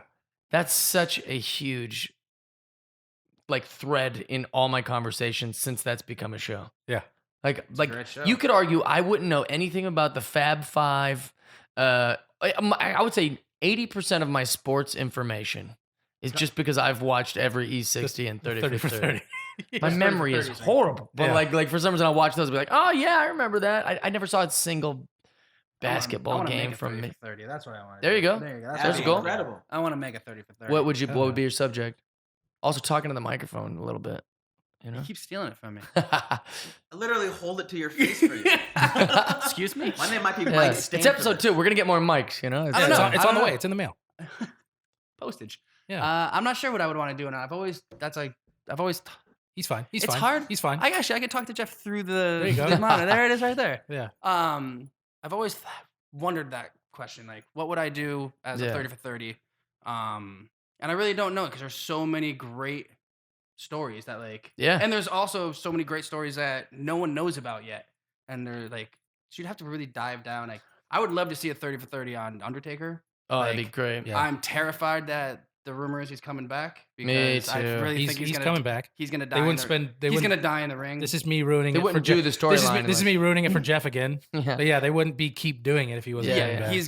that's such a huge like thread in all my conversations since that's become a show. Yeah. Like great show. you could argue I wouldn't know anything about the Fab Five. I would say 80% of my sports information is just because I've watched every E60 and 30 for 30. My memory is horrible. But like for some reason I'll watch those and be like, oh yeah, I remember that. I never saw a single basketball game from me. 30. That's what I want. There you go. There you go. That's a goal. Incredible. I want to make a 30 for 30. What would be your subject? Also talking to the microphone a little bit. You know? You keep stealing it from me. I literally hold it to your face for you. Excuse me? My name might be Yeah. Mike It's Stanford. episode 2. We're gonna get more mics, you know? I don't know. It's on the way. It's in the mail. Postage. Yeah. I'm not sure what I would want to do, and I've always. He's fine. He's It's fine. hard. He's fine. I could talk to Jeff through the. There you go. the monitor. There it is, right there. Yeah. I've always wondered that question, like, what would I do as a 30 for 30? And I really don't know because there's so many great stories that and there's also so many great stories that no one knows about yet, and they're like, so you'd have to really dive down. Like, I would love to see a 30 for 30 on Undertaker. Oh, that'd be great. Yeah. I'm terrified that the rumor is he's coming back Me because I too. really think He's coming back. He's gonna die. They wouldn't spend. He's gonna die in the ring. This is me ruining They it for wouldn't Jeff. do the storyline. This is me ruining it for Jeff again. Yeah. But yeah, they wouldn't keep doing it if he wasn't coming back. He's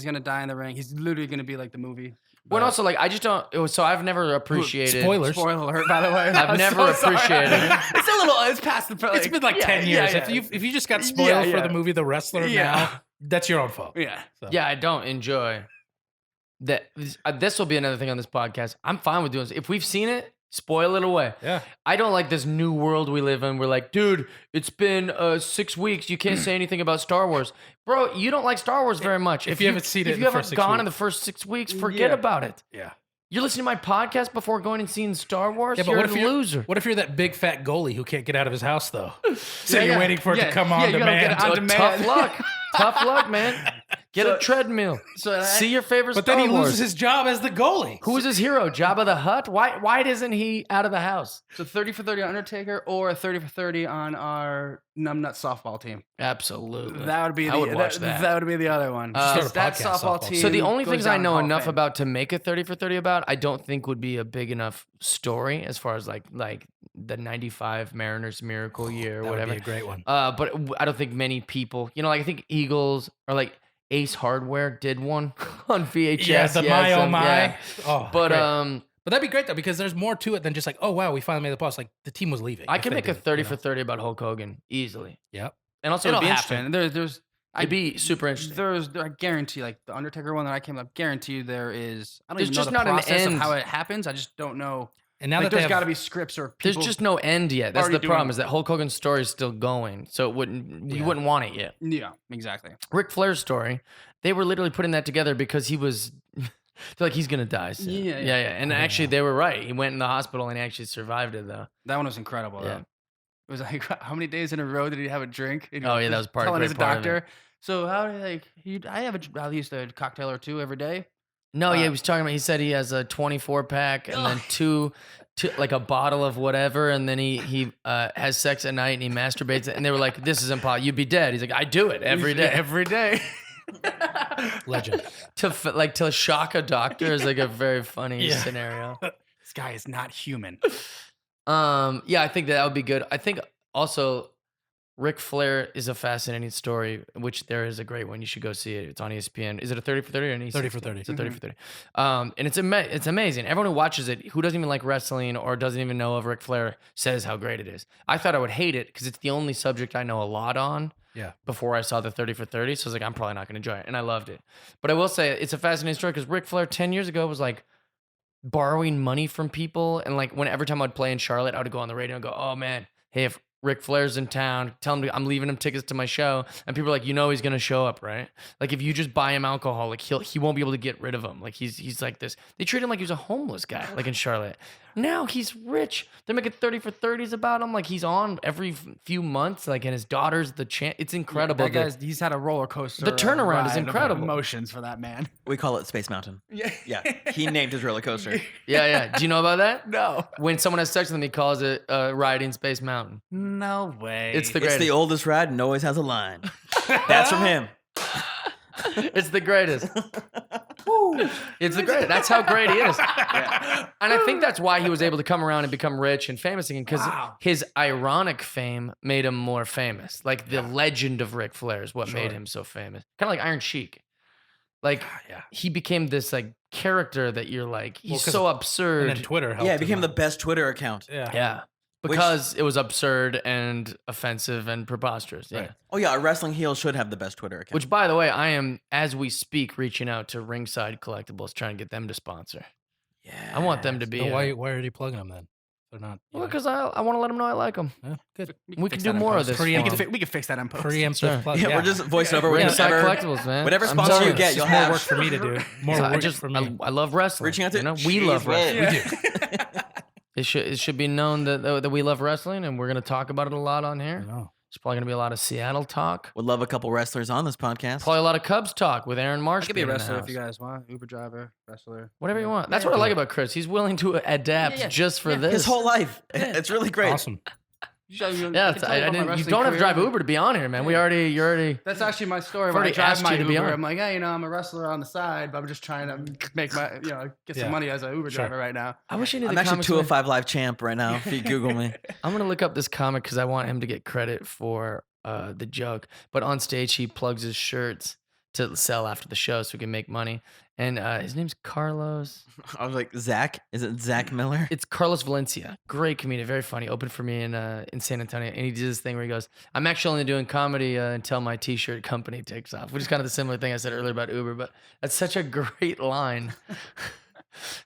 gonna die in the ring. He's literally gonna be like the movie. Well, and also, like, I just don't. So I've never appreciated. Spoilers. Spoiler alert, by the way. I've I'm never so sorry. appreciated it. It's a little. It's past the. It's been like 10 years. If you just got spoiled for the movie The Wrestler now, that's your own fault. Yeah. So. Yeah, I don't enjoy that. This will be another thing on this podcast. I'm fine with doing this. If we've seen it, spoil it away. Yeah. I don't like this new world we live in. We're like, dude, it's been 6 weeks. You can't say anything about Star Wars. Bro, you don't like Star Wars very much. If you haven't seen it if in you the haven't first 6 gone in weeks. the first 6 weeks, forget about it. Yeah. You're listening to my podcast before going and seeing Star Wars? Yeah, but you're what if a loser. What if you're that big fat goalie who can't get out of his house though? So Yeah, you're yeah. waiting for it Yeah, to come yeah, on you gotta demand. get it on So demand. tough luck. Tough luck, man. Get a treadmill. See your favorite But Star then he Wars. loses his job as the goalie. Who is his hero? Jabba the Hutt? Why isn't he out of the house? So 30 for 30 on Undertaker or a 30 for 30 on our numbnut softball team. Absolutely. That would be. I would watch that. That would be the other one. Start a that podcast, softball softball. team. So the only goes things down I in know Hall of enough Fame. about to make a 30 for 30 about, I don't think would be a big enough story as far as like the 95 Mariners miracle year or That whatever. would be a great one. But I don't think many people, like I think Eagles or like Ace Hardware did one on VHS. Yeah, the my oh my. Yeah. Oh, But great. But that'd be great though because there's more to it than just like, oh wow, we finally made the playoffs. Like the team was leaving. I if can they make a didn't, 30 you know? for 30 about Hulk Hogan easily. Yep. And also It'll it'd be happen. interesting. I'd It'd be super interesting. I guarantee, like the Undertaker one that I came up, guarantee you there is. I don't There's even know just the not an process of end. how it happens. I just don't know. And now Like, that they there's have, got to be scripts or There's people. just no end yet. That's already the problem doing- is that Hulk Hogan's story is still going. So we wouldn't want it yet. Yeah, exactly. Ric Flair's story, they were literally putting that together because he was, they're like, he's going to die soon. Yeah. And actually, they were right. He went in the hospital and he actually survived it, though. That one was incredible. Yeah. Though. It was like, how many days in a row did he have a drink? And he Oh, yeah, that was part of telling great his part of doctor. So how do I have at least a cocktail or two every day. No, yeah, he was talking about, he said he has a 24 pack and then two, like a bottle of whatever. And then he has sex at night and he masturbates. And they were like, this is impossible. You'd be dead. He's like, I do it every day. Every day. Legend. to shock a doctor is like a very funny Yeah. scenario. This guy is not human. Yeah, I think that would be good. I think also Ric Flair is a fascinating story, which there is a great one. You should go see it. It's on ESPN. Is it a 30 for 30 or an 30 for 30. It's a 30 for 30. And it's amazing. Everyone who watches it, who doesn't even like wrestling or doesn't even know of Ric Flair, says how great it is. I thought I would hate it because it's the only subject I know a lot on. Yeah. Before I saw the 30 for 30. So I was like, I'm probably not going to enjoy it. And I loved it. But I will say it's a fascinating story because Ric Flair 10 years ago was like borrowing money from people. And like every time I'd play in Charlotte, I would go on the radio and go, oh man, hey, if Ric Flair's in town, tell him I'm leaving him tickets to my show. And people are like, he's going to show up, right? Like if you just buy him alcohol, like he won't be able to get rid of him. Like he's like this. They treat him like he was a homeless guy, like in Charlotte. Now he's rich. They're making 30 for 30s about him. Like he's on every few months, like, and his daughter's the champ. It's incredible. That guy's, he's had a roller coaster. The turnaround is ride of incredible. Emotions for that man. We call it Space Mountain. Yeah. Yeah. He named his roller coaster. Yeah. Do you know about that? No. When someone has sex with him, he calls it riding Space Mountain. No way. It's the It's greatest. the oldest ride and always has a line. That's from him. It's the greatest. It's the greatest. That's how great he is. And I think that's why he was able to come around and become rich and famous again, because his ironic fame made him more famous. Like the legend of Ric Flair is what made him so famous. Kind of like Iron Sheik. Like he became this like character that you're like, he's so absurd. And then Twitter helped Yeah, it became him the out. best Twitter account. Yeah. Because it was absurd and offensive and preposterous. Yeah. Right. Oh, yeah. A wrestling heel should have the best Twitter account. Which, by the way, I am, as we speak, reaching out to Ringside Collectibles, trying to get them to sponsor. Yeah. I want them to be. So why are you plugging them then? They're not. Well, because I want to let them know I like them. Yeah, good. We can do more of this. We for can, 'em. we can fix that in post. Preemptive Sure. plug. Yeah, we're just voicing over. Ringside Whatever, Collectibles, man. whatever I'm sponsor telling you get, It's you'll just more have. work for me to do. More I work just for me. I love wrestling. Reaching out to we love Jeez, wrestling. man. We do. It should be known that we love wrestling, and we're gonna talk about it a lot on here. I know. There's probably gonna be a lot of Seattle talk. Would love a couple wrestlers on this podcast. Probably a lot of Cubs talk with Aaron Marsh. I could be a being in the wrestler if house. you guys want. Uber driver, wrestler. Whatever you want. That's what I like about Chris. He's willing to adapt just for this. His whole life. It's really great. Awesome. Yeah, you don't have to drive Uber to be on here, man. You're already. That's actually my story. I've When I already drive asked my you to be Uber, on. I'm like, hey, I'm a wrestler on the side, but I'm just trying to make my, get some money as an Uber driver right now. I wish I knew I'm the actually comics 205 Live champ right now. If you Google me. I'm gonna look up this comic because I want him to get credit for the joke. But on stage, he plugs his shirts to sell after the show so he can make money. And his name's Carlos. I was like, Zach? Is it Zach Miller? It's Carlos Valencia. Great comedian, very funny. Opened for me in San Antonio. And he did this thing where he goes, I'm actually only doing comedy until my t-shirt company takes off, which is kind of the similar thing I said earlier about Uber. But that's such a great line.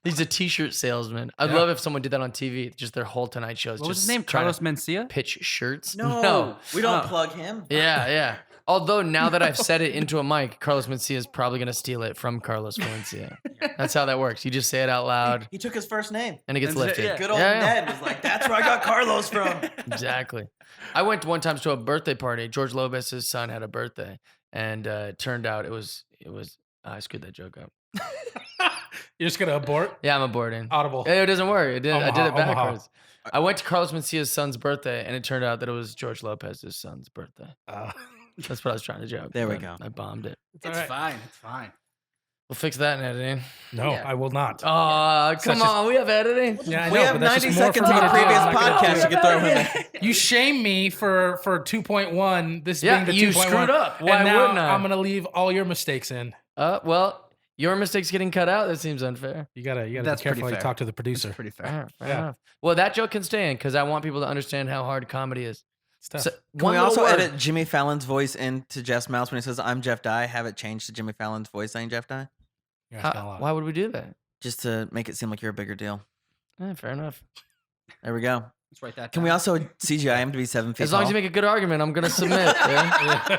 He's a t-shirt salesman. I'd love if someone did that on TV. Just their whole Tonight shows. What was just his name? trying Carlos to Mencia? pitch shirts. No. We don't plug him. Yeah. Although now that I've said it into a mic, Carlos Mencia is probably going to steal it from Carlos Valencia. That's how that works. You just say it out loud He took his first name. and it gets That's it, lifted. yeah. Good old Yeah. Ned was like, that's where I got Carlos from. Exactly. I went one time to a birthday party. George Lopez's son had a birthday, and it turned out it was. I screwed that joke up. You're just gonna abort? Yeah, I'm aborting. Audible. It doesn't work. I did it Omaha. backwards. I went to Carlos Mencia's son's birthday, and it turned out that it was George Lopez's son's birthday. That's what I was trying to joke. There we but go. I bombed it. It's fine. It's fine. We'll fix that in editing. No, Yeah. I will not. Oh, come on. We have editing. Yeah, I We know, have but that's 90 just more seconds for of me the to do. previous I'm not gonna podcast do you it. could throw in there. You shame me for 2.1. This Yeah, being the you 2.1. screwed up. Why and now wouldn't I? I'm gonna leave all your mistakes in. Well, your mistakes getting cut out. That seems unfair. You gotta That's be careful how pretty you fair. talk to the producer. Pretty fair. Fair Yeah. enough. Well, that joke can stay in because I want people to understand how hard comedy is. It's tough. So, Can one we little also word. edit Jimmy Fallon's voice into Jeff's mouth when he says, I'm Jeff Dye? Have it changed to Jimmy Fallon's voice saying Jeff Dye? You're asking a lot. Why would we do that? Just to make it seem like you're a bigger deal. Fair enough. There we go. Let's write that Can we down. also CGI him to be 7 feet As long as tall? you make a good argument, I'm gonna submit. Yeah?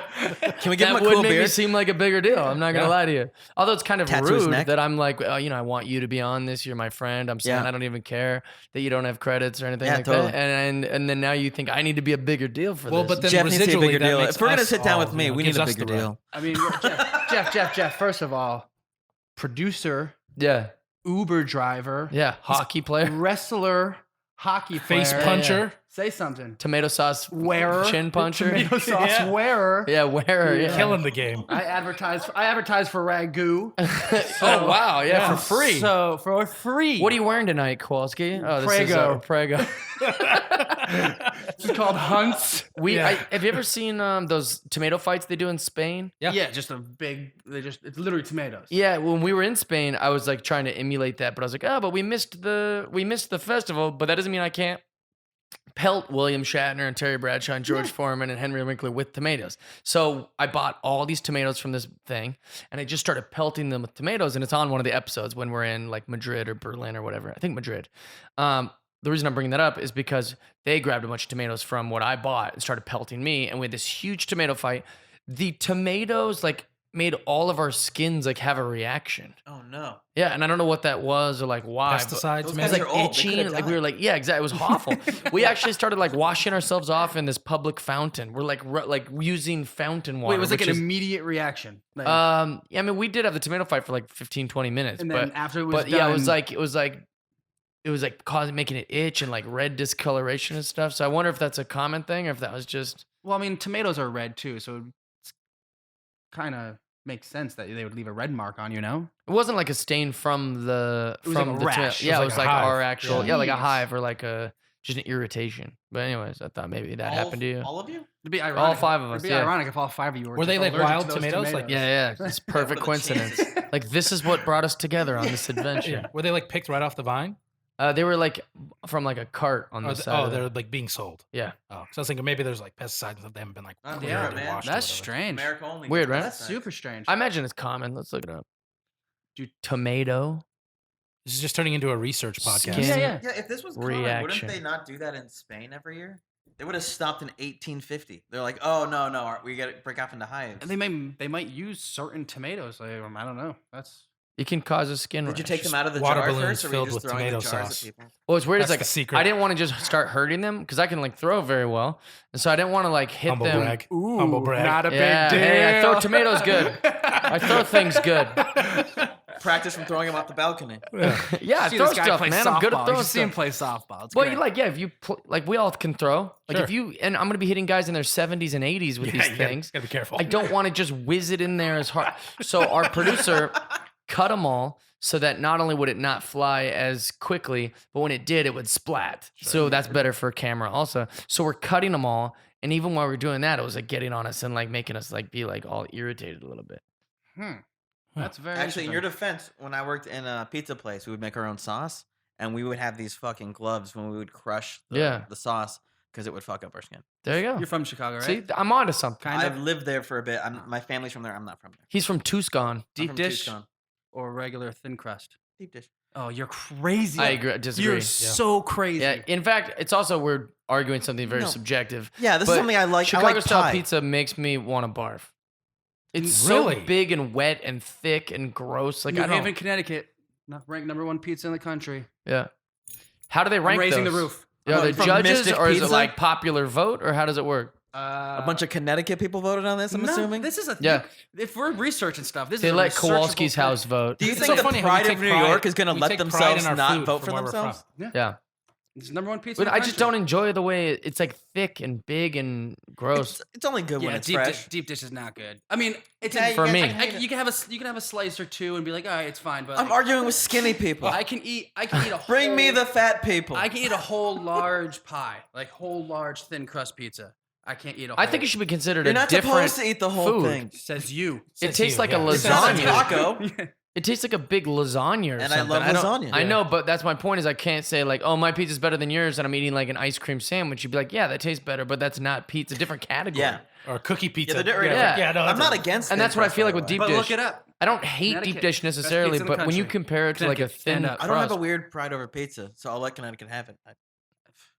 Can we give That him a would cool make me beard? seem like a bigger deal. I'm not gonna Yeah. lie to you. Although it's kind of Tattoo his rude neck? that I'm like, I want you to be on this. You're my friend. I'm saying Yeah. I don't even care that you don't have credits or anything Yeah, like totally. that. And then now you think I need to be a bigger deal for Well, this. but then Jeff needs to be a residually, bigger that deal. makes If we're gonna us sit down all, with me, we gives need a us bigger the right. deal. I mean, Jeff. First of all, producer, yeah, Uber driver, hockey player. wrestler, hockey player, Face puncher. Say something. Tomato sauce Wearer. chin puncher. Tomato sauce Yeah. wearer. Yeah, wearer. Yeah. Killing the game. I advertise for Ragu. Oh wow, yeah, for free. So for free. What are you wearing tonight, Kowalski? Oh, this is Prego. Prego. It's called Hunts. Have you ever seen those tomato fights they do in Spain? Yeah. Just a big. It's literally tomatoes. Yeah, when we were in Spain, I was like trying to emulate that, but I was like, but we missed the festival, but that doesn't mean I can't pelt William Shatner and Terry Bradshaw and George Foreman and Henry Winkler with tomatoes. So I bought all these tomatoes from this thing, and I just started pelting them with tomatoes. And it's on one of the episodes when we're in like Madrid or Berlin or whatever. I think Madrid. The reason I'm bringing that up is because they grabbed a bunch of tomatoes from what I bought and started pelting me, and we had this huge tomato fight. The tomatoes like made all of our skins like have a reaction. Oh no. Yeah, and I don't know what that was or like why. but- Pesticides, Those it guys was man. are like old. They itchy. could've Like we died. were like, yeah, exactly. It was awful. We actually started like washing ourselves off in this public fountain. We're like using fountain water. Wait, it was like which an is- immediate reaction. Like, yeah, I mean, we did have the tomato fight for like 15, 20 minutes. and but then after it was but done, yeah, it was like causing making it itch and like red discoloration and stuff. So I wonder if that's a common thing or if that was just Well, I mean, tomatoes are red too, so it's kind of makes sense that they would leave a red mark on you. No. it wasn't like a stain from the It was like a the rash. Yeah, It it was was like like a hive. our actual Yeah. like a Jeez. hive or like just an irritation. But anyways, I thought maybe that happened to you. All of you? It'd be ironic. five of us, It'd be yeah. ironic if all five of you were. Were they, like, allergic to wild those tomatoes? Like, Yeah, it's perfect What are the coincidence. chances? Like this is what brought us together on this adventure. Yeah. Were they like picked right off the vine? They were like from like a cart on the side. of they're the- like being sold. yeah. Oh, so I was thinking maybe there's like pesticides that they haven't been like Oh, cleared yeah, or man. washed or That's whatever. strange. America only. Weird, right? That's super strange. I imagine it's common. Let's look it up. Dude, tomato. This is just turning into a research podcast. Skin. Yeah. Yeah, if this was common, Reaction. wouldn't they not do that in Spain every year? They would have stopped in 1850. They're like, oh no, we got to break off into hives. And they might use certain tomatoes. Like, I don't know. That's It can cause a skin Did you rash. take them out of the Water jar balloons first, or were filled you just with throwing the tomato jars sauce. at people? Well, it's weird. That's It's the like secret. I didn't want to just start hurting them because I can like throw very well, and so I didn't want to like hit Humble them. brag. Humble brag. not a Yeah, big deal. hey, I throw tomatoes good. I throw things good. Practice from throwing them off the balcony. Yeah, I See throw this guy stuff, play man. I'm good at softball. throwing You see him stuff. play softball. It's Well, great. you like, yeah, if you like, we all can throw. Like, Sure. if you and I'm gonna be hitting guys in their 70s and 80s with these you things. Gotta be careful. I don't want to just whiz it in there as hard. So our producer cut them all so that not only would it not fly as quickly, but when it did, it would splat. So that's better for camera also. So we're cutting them all, and even while we're doing that, it was like getting on us and like making us like be like all irritated a little bit. That's very Actually, in your interesting. defense, when I worked in a pizza place, we would make our own sauce, and we would have these fucking gloves when we would crush the sauce because it would fuck up our skin. There you go. You're from Chicago, right? See, I'm onto something. kind I've of lived there for a bit. My family's from there. I'm not from there. He's from Tucson. I'm deep from dish Tucson. or regular thin crust. Deep dish. Oh, you're crazy. I agree. Disagree. You're so crazy. Yeah. In fact, it's also we're arguing something very No. subjective. Yeah, this But is something I like. Chicago I like style pie. pizza makes me want to barf. It's Really? so big and wet and thick and gross. Like New I don't. Haven, Connecticut, ranked #1 pizza in the country. Yeah. How do they rank Raising those? the roof. Yeah, the From judges, Mystic or is it Pizza? like popular vote, or how does it work? A bunch of Connecticut people voted on this. I'm no, assuming. this is a Yeah. If we're researching stuff, this They is a let researchable Kowalski's thing. house vote. Do you It's think so the funny how we pride take of New pride- York is going to we let take pride themselves in our not food vote from for where we're from. themselves? Yeah. It's #1 pizza. But in the I just country. don't enjoy the way it's like thick and big and gross. It's only good when Yeah, it's deep fresh. dish, deep dish is not good. I mean, it's Yeah, you For guys me. can hate it. you can have a slice or two and be like, all right, it's fine. But I'm arguing with skinny people. I can eat a Bring me whole- the fat people. I can eat a whole large pie, like whole large thin crust pizza. I can't eat a whole. I think it should be considered You're a not different supposed to eat the whole food. thing. Says you. It Says tastes you, like yeah. a It's not a lasagna. taco. It tastes like a big lasagna or And I something. love don't- lasagna. I Yeah. know, but that's my point is I can't say like, oh, my pizza's better than yours and I'm eating like an ice cream sandwich. You'd be like, yeah, that tastes better, but that's not pizza. Different category. Yeah. Or cookie pizza. Yeah, they're different. Yeah. no, I'm that's not a- against And that's thin what I crust, feel by like the with way. deep But dish. look it up. I don't hate deep Connecticut. dish Best necessarily, pizza in the but when you country. compare it to like a Connecticut, thin stand up. I don't have a crust, weird pride over pizza, so I'll let Connecticut have it.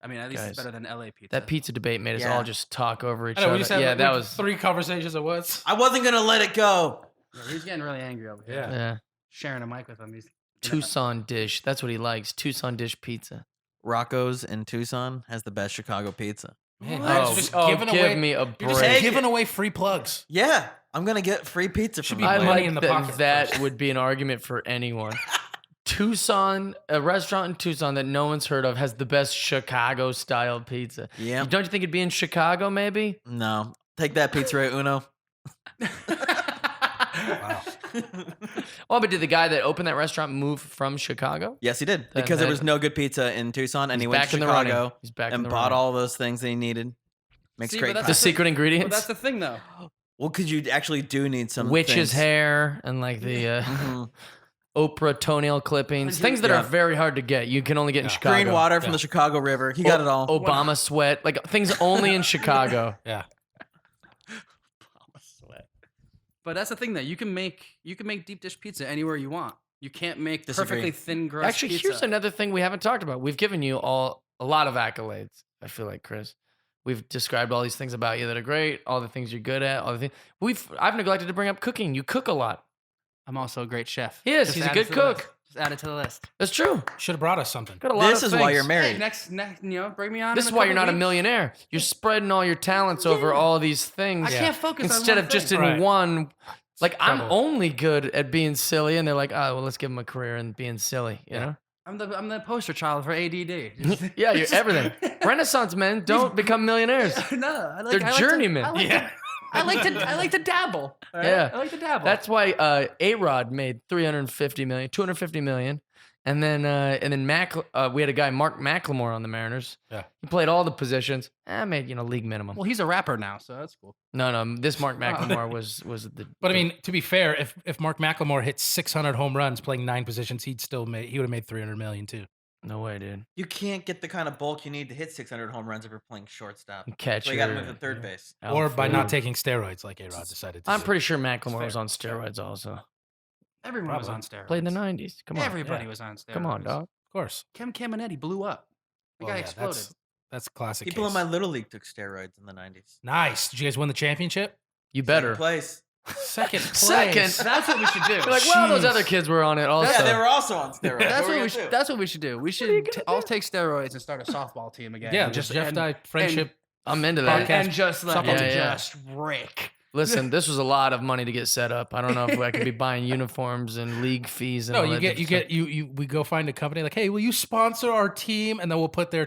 I mean, at least Guys, it's better than LA pizza. that pizza debate made us Yeah. all just talk over each I know, we other. just had Yeah, like, that was 3 conversations at once. I wasn't gonna let it go. Yeah, he's getting really angry over here. Yeah. yeah. Sharing a mic with him. He's Tucson dish. That's what he likes. Tucson dish pizza. Rocco's in Tucson has the best Chicago pizza. Man, Oh, that's just giving give away, me a you're just break. giving away free plugs. Yeah, I'm gonna get free pizza Should from be you. I money like in the that pocket that first. would be an argument for anyone. Tucson, a restaurant in Tucson that no one's heard of, has the best Chicago-style pizza. Yeah. Don't you think it'd be in Chicago, maybe? No. Take that, Pizzeria Uno. Wow. Oh, but did the guy that opened that restaurant move from Chicago? Yes, he did. Then Because there that- was no good pizza in Tucson, and he went back to in the running. Chicago He's back in and the bought running. all those things that he needed. Makes See, great but The that's pie. secret ingredients? But that's the thing, though. Well, because you actually do need some Witch's things. hair and like the Mhm. Oprah toenail clippings. Things that Yeah. are very hard to get. You can only get in Chicago. Green water from Yeah. the Chicago River. He got it all. Obama sweat. Like things only in Chicago. Yeah. But that's the thing, though. You can make deep dish pizza anywhere you want. You can't make Disagree. perfectly thin crust Actually, pizza. here's another thing we haven't talked about. We've given you all a lot of accolades. I feel like, Chris. We've described all these things about you that are great, all the things you're good at, all the things. I've neglected to bring up cooking. You cook a lot. I'm also a great chef. He is. Just He's a add it good to the list. cook. Just add it to the list. That's true. Should have brought us something. Got a lot This of is why things. you're married. Hey, next, bring me on. This in is a why you're couple not a weeks. millionaire. You're spreading all your talents over all these things I can't focus on instead one of just thing. in Right. one. Like I'm Probably. only good at being silly, and they're like, "Oh, well, let's give him a career in being silly." You know? I'm the poster child for ADD. Yeah, you're everything. Renaissance men don't become millionaires. No, They're journeymen. I like to dabble. all right? Yeah. I like to dabble. That's why A-Rod made 250 million, and then we had a guy Mark McLemore on the Mariners. Yeah. He played all the positions. Made league minimum. well, he's a rapper now, so that's cool. No, this Mark McLemore was the. But I mean, to be fair, if Mark McLemore hit 600 home runs playing 9 positions, he would have made 300 million too. no way, dude. You can't get the kind of bulk you need to hit 600 home runs if you're playing shortstop. Catcher. So you got to move to third base. Or by outfield. not taking steroids like A-Rod decided to I'm do. pretty sure McLemore was on steroids also. Everyone was Probably. on steroids. Played in the 90s. Come on. Everybody Yeah. was on steroids. Come on, dog. Of course. Kim Caminetti blew up. The Well, guy yeah, exploded. That's classic. People in case. my little league took steroids in the 90s. Nice. Did you guys win the championship? You Second better. place. Second place. Second. That's what we should do. You're like, well, those Jeez. other kids were on it also. Yeah, they were also on steroids. That's what we should do. We should all take steroids and start a softball team again. Yeah, And just Jeff Dye friendship. I'm into that. and just let Softball him team. Yeah. just rake. Listen, this was a lot of money to get set up. I don't know if I could be buying uniforms and league fees and No, all you that get different stuff. we go find a company like, hey, will you sponsor our team? And then we'll put their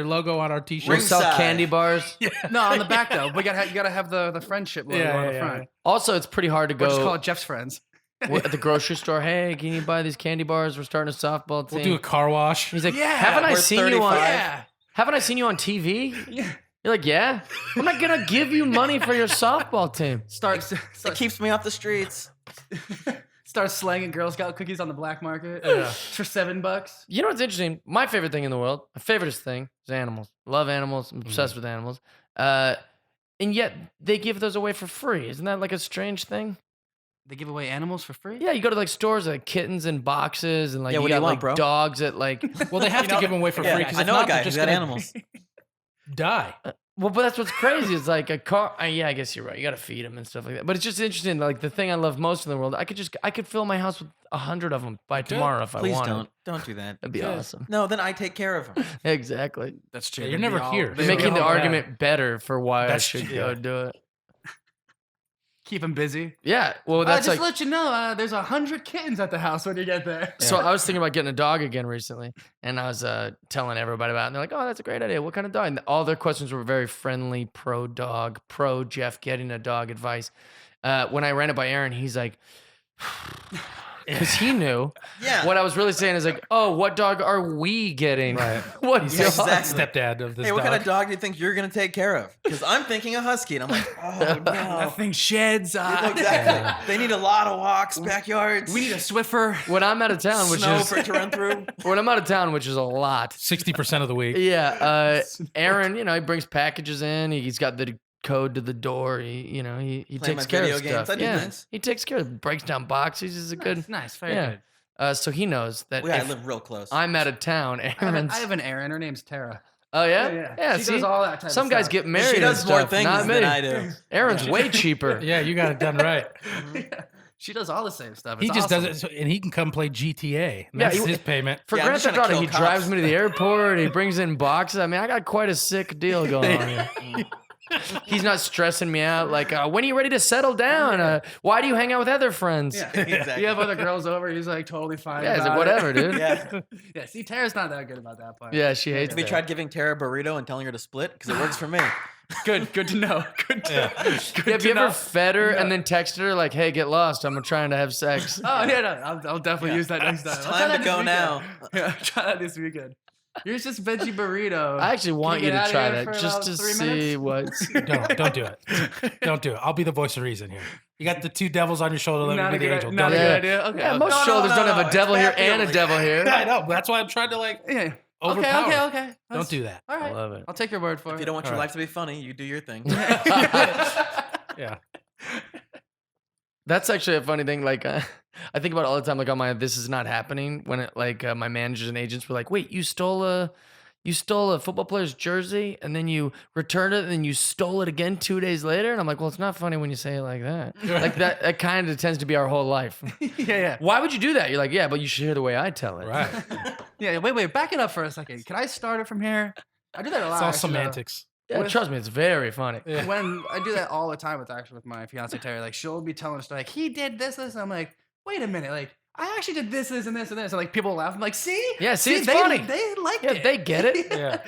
logo on our We'll t-shirts. sell Ringside. candy bars. No, on the back though. You gotta have the friendship logo on the front. Also, it's pretty hard to We'll just call go it Jeff's Friends. at the grocery store. Hey, can you buy these candy bars? We're starting a softball team. We'll do a car wash. He's like, Yeah, haven't I we're seen you on? 35. Yeah. Haven't I seen you on TV? Yeah. You're like, yeah. I'm not gonna give you money for your softball team. Start It keeps me off the streets. start slanging Girl Scout cookies on the black market for $7. You know what's interesting? My favorite thing in the world, my favoriteest thing is animals. Love animals. I'm obsessed with animals. And yet they give those away for free. Isn't that like a strange thing? They give away animals for free? Yeah, you go to like stores like kittens in boxes and like Yeah, you what do got you want, like bro? dogs at like Well, they have to give them away for Yeah, free because I know a guy who's got animals. Die. well, but that's what's crazy. It's like a car. Yeah, I guess you're right. You got to feed them and stuff like that. But it's just interesting. Like the thing I love most in the world, I could fill my house with 100 of them by tomorrow if I Please wanted. don't do that. That'd be awesome. No, then I take care of them. Exactly. That's true. Yeah, you're never here. You're making the argument better for why That's I should true. go do it. Keep them busy. Yeah. Well, that's just like. let you know, there's 100 kittens at the house when you get there. So I was thinking about getting a dog again recently, and I was telling everybody about it. And they're like, "Oh, that's a great idea. What kind of dog?" And all their questions were very friendly, pro dog, pro Jeff getting a dog advice. When I ran it by Aaron, he's like, because he knew Yeah. what I was really saying is like, "Oh, what dog are we getting? Right. What He's dog?" exactly. stepdad of this Hey, what dog. kind of dog do you think you're going to take care of? Because I'm thinking a husky. And I'm like, oh, no. That thing sheds. Exactly. They need a lot of walks, backyards. We need a Swiffer. When I'm out of town, which snow is for it to run through. when I'm out of town, which is a lot. 60% of the week. Yeah, Aaron, he brings packages in. He's got the code to the door. He Play takes my care video of games. stuff. I do Yeah, things. he takes care of, breaks down boxes. He's a good. Nice. Very Yeah. good. So he knows that I if live real close. I'm out of town, I Aaron's. have an Erin. Her name's Tara. Oh yeah, She see? does all that type of Some guys stuff. get married. she does and more stuff, things not me. than I do. Aaron's way cheaper. Yeah, you got it done right. She does all the same stuff. He It's just awesome. does it, and he can come play GTA. Yeah, That's he- his payment. For Yeah, I'm Grand just Theft trying to Auto, he kill drives cops. me to the airport. He brings in boxes. I mean, I got quite a sick deal going on here. He's not stressing me out. Like, when are you ready to settle down? Why do you hang out with other friends? Yeah. Exactly. You have other girls over. He's like totally fine. Yeah, he's about like, whatever, it. dude. Yeah. Yeah. See, Tara's not that good about that part. Yeah, she hates Have you that. tried giving Tara a burrito and telling her to split? Because it works for me. Good. Good to know. Good to, Yeah, good have to you know. ever fed her and then texted her like, "Hey, get lost. I'm trying to have sex." Oh yeah, no, I'll definitely use that next time. It's I'll try time that to this go weekend. now. Yeah, try that this weekend. Here's just veggie burrito. I actually want Can you you to get try outta here that for just about to 3 see minutes? what's. Don't do it. Don't do it. I'll be the voice of reason here. You got the two devils on your shoulder. Let Not me a be the good, angel. not Don't a do good it. idea. Okay. Yeah, most No, shoulders no, don't no, have a it's devil here that and a feeling. devil here. I know. That's why I'm trying to like Yeah. overpower. Okay. Don't That's- do that. All I right. love it. I'll take your word for it. If you don't want your All right. life to be funny, you do your thing. Yeah. That's actually a funny thing. Like, I think about it all the time. Like on my "This Is Not Happening" when it, like my managers and agents were like, "Wait, you stole a football player's jersey and then you returned it and then you stole it again 2 days later." And I'm like, well, it's not funny when you say it like that. Like that kind of tends to be our whole life. yeah. Why would you do that? You're like, yeah, but you should hear the way I tell it. Right. Yeah. Wait. Back it up for a second. Can I start it from here? I do that a lot. It's all actually, though. semantics. Yeah, trust me, it's very funny. Yeah. When I do that all the time with my fiance Terry, like she'll be telling us like he did this. I'm like, wait a minute, like I actually did this and this and this. And like people laugh. I'm like, see, Yeah, see, it's they, funny. They liked Yeah, it. they get it. Yeah.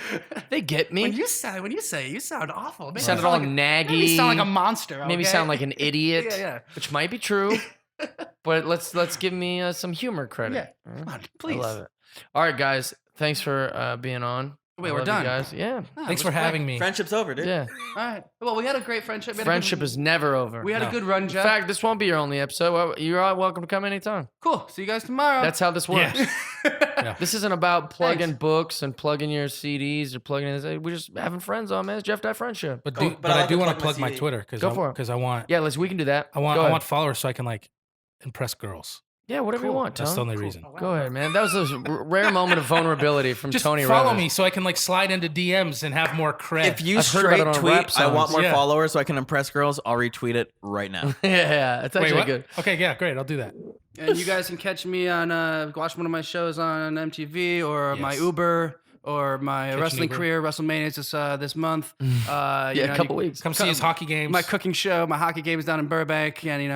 They get me. When you say it, you sound awful. It makes Sounded me sound all like naggy. Made me sound like a monster. Made me okay? sound like an idiot. Yeah. Which might be true. But let's give me some humor credit. Yeah. All right? Come on, please. I love it. All right, guys. Thanks for being on. Wait, I we're love you done. guys. Yeah. Ah, Thanks it for was quick. having me. Friendship's over, dude. Yeah. All right. Well, we had a great friendship. We had a Friendship good, is never over. We had a No. good run, In Jeff. fact, this won't be your only episode. Well, you're all welcome to come anytime. Cool. See you guys tomorrow. That's how this works. Yeah. This isn't about plugging Thanks. books and plugging your CDs or plugging in. We're just having friends on, man. It's Jeff Dye Friendship. But Cool. do, But but I I like do to want to plug plug my my CD. Twitter because Go for it. I want Yeah, we can do that. I Go want ahead. followers so I can like impress girls. Yeah, whatever you Cool. want, That's the Tony. only reason. Go ahead, man. That was a rare moment of vulnerability from Just Tony follow Reavis. me so I can like slide into DMs and have more cred. If you I've heard about straight it on tweet, rap I want songs. more Yeah. followers so I can impress girls, I'll retweet it right now. Yeah, it's Wait, actually what? good. Okay, yeah, great. I'll do that. And you guys can catch me on watch one of my shows on MTV or my Yes. Uber or my Catch an wrestling Uber. career. WrestleMania is this month. Yeah, a couple weeks. Come see his hockey games. My cooking show, my hockey game is down in Burbank, and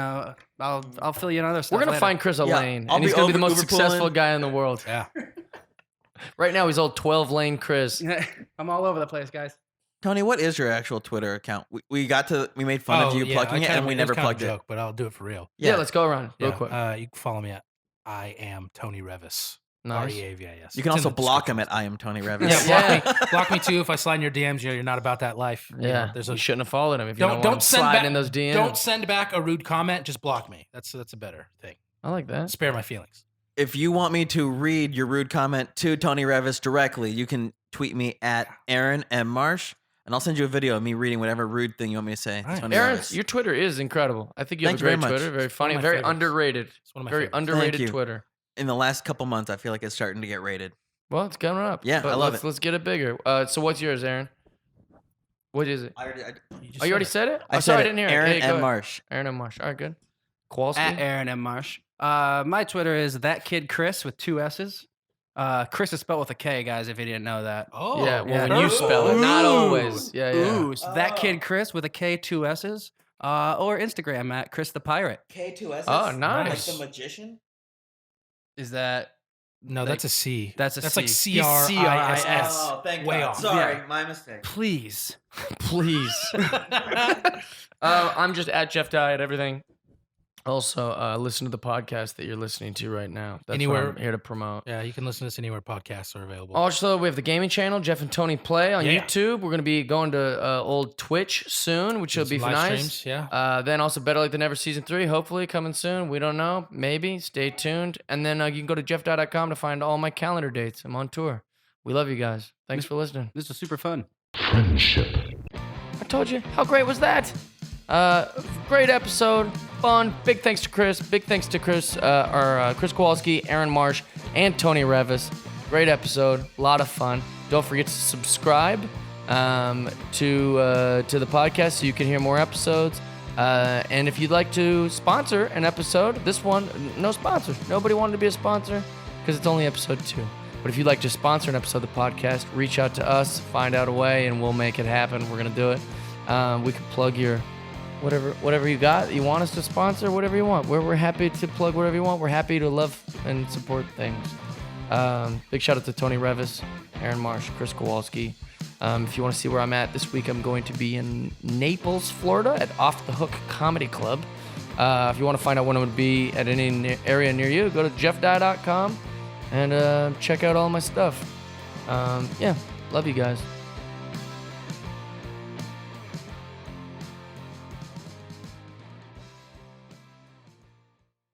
I'll fill you in on other stuff. We're gonna later. find Chris a Yeah, lane, I'll and he's be gonna be the over- most overpulling. successful guy in the world. Yeah. Right now, he's old 12 lane Chris. I'm all over the place, guys. Tony, what is your actual Twitter account? We made fun of you plugging it, and we never plugged it. Joke, but I'll do it for real. Yeah, let's go around real Yeah, quick. you can follow me at I am Tony Reavis. Nice. Reavis. You can also block him at I am Tony Reavis. Yeah, block me. Block me too if I slide in your DMs. You're not about that life. You know, Yeah, there's you a shouldn't have followed him if you don't, want don't him send sliding back in those DMs. Don't send back a rude comment. Just block me. That's a better thing. I like that. Spare my feelings. If you want me to read your rude comment to Tony Reavis directly, you can tweet me at Aaron M. Marsh, and I'll send you a video of me reading whatever rude thing you want me to say. to All right. Tony Aaron, Reavis. your Twitter is incredible. I think you Thank have a you great very much. Twitter. Very funny. my Very favorites. underrated. It's one of my Very favorites. underrated you. Twitter. In the last couple months, I feel like it's starting to get rated. Well, it's coming up. Yeah, but I love let's, it. Let's get it bigger. So what's yours, Aaron? What is it? just Oh, you already it. said it? I Oh, said sorry, I it. didn't hear it. Aaron Hey, go M. ahead. Marsh. Aaron M. Marsh. All right, good. Kowalski? At Aaron M. Marsh. My Twitter is that kid Chris with 2 S's. Chris is spelled with a K, guys. If you didn't know that. Oh, Yeah, well, yeah. when you spell it, not Ooh. always. Yeah, yeah. Ooh, so that kid Chris with a K, 2 S's. Or Instagram at Chris the Pirate. K2S. Oh, nice. Like the magician? Is that? No, that's a C. That's a That's C. like He's CRIS. Oh, thank Way God. off. Sorry, Yeah. my mistake. Please. Please. I'm just at Jeff Dye at everything. Also, listen to the podcast that you're listening to right now. That's Anywhere. what I'm here to promote. Yeah, you can listen to this anywhere podcasts are available. Also, we have the gaming channel, Jeff and Tony Play on Yeah. YouTube. We're going to be going to old Twitch soon, which will Some be live nice. streams, yeah. Then also Better Late Than Never Season 3, hopefully coming soon. We don't know. Maybe. Stay tuned. And then you can go to jeffdye.com to find all my calendar dates. I'm on tour. We love you guys. Thanks for listening. This was super fun. I told you. How great was that? Great episode. Fun. Big thanks to Chris. Big thanks to Chris, Chris Kowalski, Aaron Marsh, and Tony Reavis. Great episode. A lot of fun. Don't forget to subscribe to the podcast so you can hear more episodes. And if you'd like to sponsor an episode, this one, no sponsor. Nobody wanted to be a sponsor because it's only episode 2. But if you'd like to sponsor an episode of the podcast, reach out to us, find out a way, and we'll make it happen. We're going to do it. We can plug your whatever you got. You want us to sponsor whatever you want. We're happy to plug whatever you want. We're happy to love and support things. Big shout out to Tony Reavis, Aaron Marsh, KRIS Kowaleski. If you want to see where I'm at this week, I'm going to be in Naples, Florida at Off the Hook Comedy Club. If you want to find out when I'm going to be at any area near you, go to jeffdye.com and check out all my stuff. Yeah, love you guys.